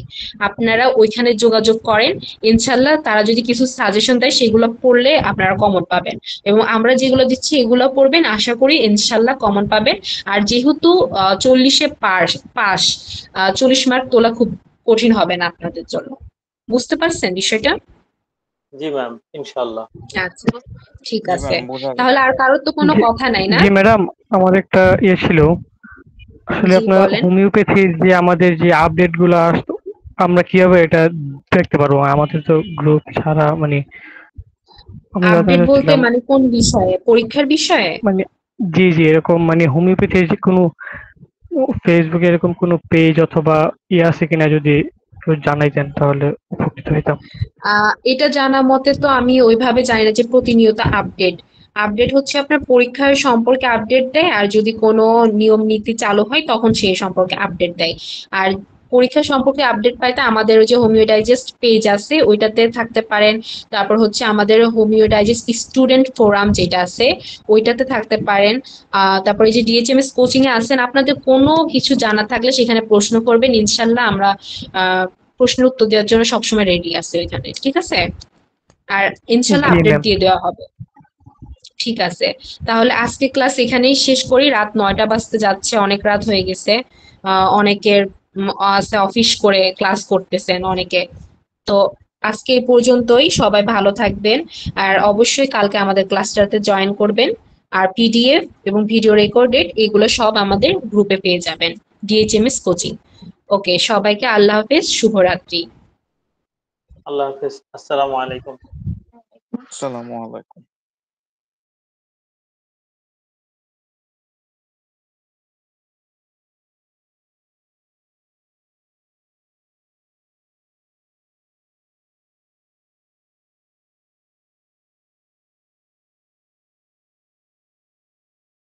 আপনারা ওইখানে যোগাযোগ করেন, ইনশাল্লাহ তারা যদি কিছু সাজেশন দেয় সেগুলো পড়লে আপনারা কমন পাবেন, এবং আমরা যেগুলো দিচ্ছি এগুলো পড়বেন, আশা করি ইনশাল্লাহ কমন পাবেন। আর যেহেতু 40-এ পাস, 40 মার্ক তোলা খুব কঠিন হবে না আপনাদের জন্য। বুঝতে পারছেন বিষয়টা? জি ম্যাম, ইনশাল্লাহ। আচ্ছা, ঠিক জি আছে। ম্যাম, বোঝা গেছে। তাহলে আর কারোর তো কোনো জি কথা নাই না? জি ম্যাডাম, আমার একটা ছিল, আসলে জি আপনার বলেন। হোমিওপ্যাথির যে আমাদের যে আপডেট গুলো আসতো, আমরা কিভাবে এটা দেখতে পারবো? আমাদের তো গ্রুপ ছাড়া, মানে আমি জানতে আপডেট বলতে চাচ্ছিলাম, মানে কোন বিষয়ে, পরীক্ষার বিষয়ে? মানে জি জি, এরকম মানে হোমিওপ্যাথির যে কোনো ফেসবুকে এরকম কোনো পেজ অথবা আছে কিনা, যদি একটু জানাইতেন তাহলে উপকৃত হইতাম। এটা জানা মতে তো আমি ওইভাবে জানি না যে প্রতিনিয়ত আপডেট আপডেট হচ্ছে আপনার পরীক্ষার সম্পর্কে আপডেট দেয়, আর যদি কোনো নিয়ম নীতি চালু হয় তখন সেই সম্পর্কে আপডেট দেয়। আর পরীক্ষা সম্পর্কে আপডেট পাইতে আমাদের ওই যে হোমিও ডাইজেস্ট পেজ আছে ওইটাতে থাকতে পারেন। তারপর হচ্ছে আমাদের হোমিও ডাইজেস্ট স্টুডেন্ট ফোরাম যেটা আছে ওইটাতে থাকতে পারেন। তারপর এই যে ডিএইচএমএস কোচিং এ আছেন, আপনাদের কোনো কিছু জানা থাকলে সেখানে প্রশ্ন করবেন, ইনশাল্লাহ আমরা প্রশ্নের উত্তর দেওয়ার জন্য সবসময় রেডি আছি ওইখানে, ঠিক আছে? আর ইনশাল্লাহ জি আপডেট ম্যাম। দিয়ে দেওয়া হবে। ঠিক আছে, তাহলে আজকে ক্লাস এখানেই শেষ করি। রাত 9টা বাজতে যাচ্ছে, অনেক রাত হয়ে গেছে। অনেকের আছে অফিস করে ক্লাস করতেছেন অনেকে। তো আজকে এই পর্যন্তই, সবাই ভালো থাকবেন। আর অবশ্যই কালকে আমাদের ক্লাসটাতে জয়েন করবেন। আর পিডিএফ এবং ভিডিও রেকর্ডেড এগুলো সব আমাদের গ্রুপে পেয়ে যাবেন, ডিএইচএমএস কোচিং। ওকে, সবাইকে আল্লাহ হাফেজ, শুভরাত্রি। আল্লাহ হাফেজ, আসসালামু আলাইকুম। আসসালামু আলাইকুম।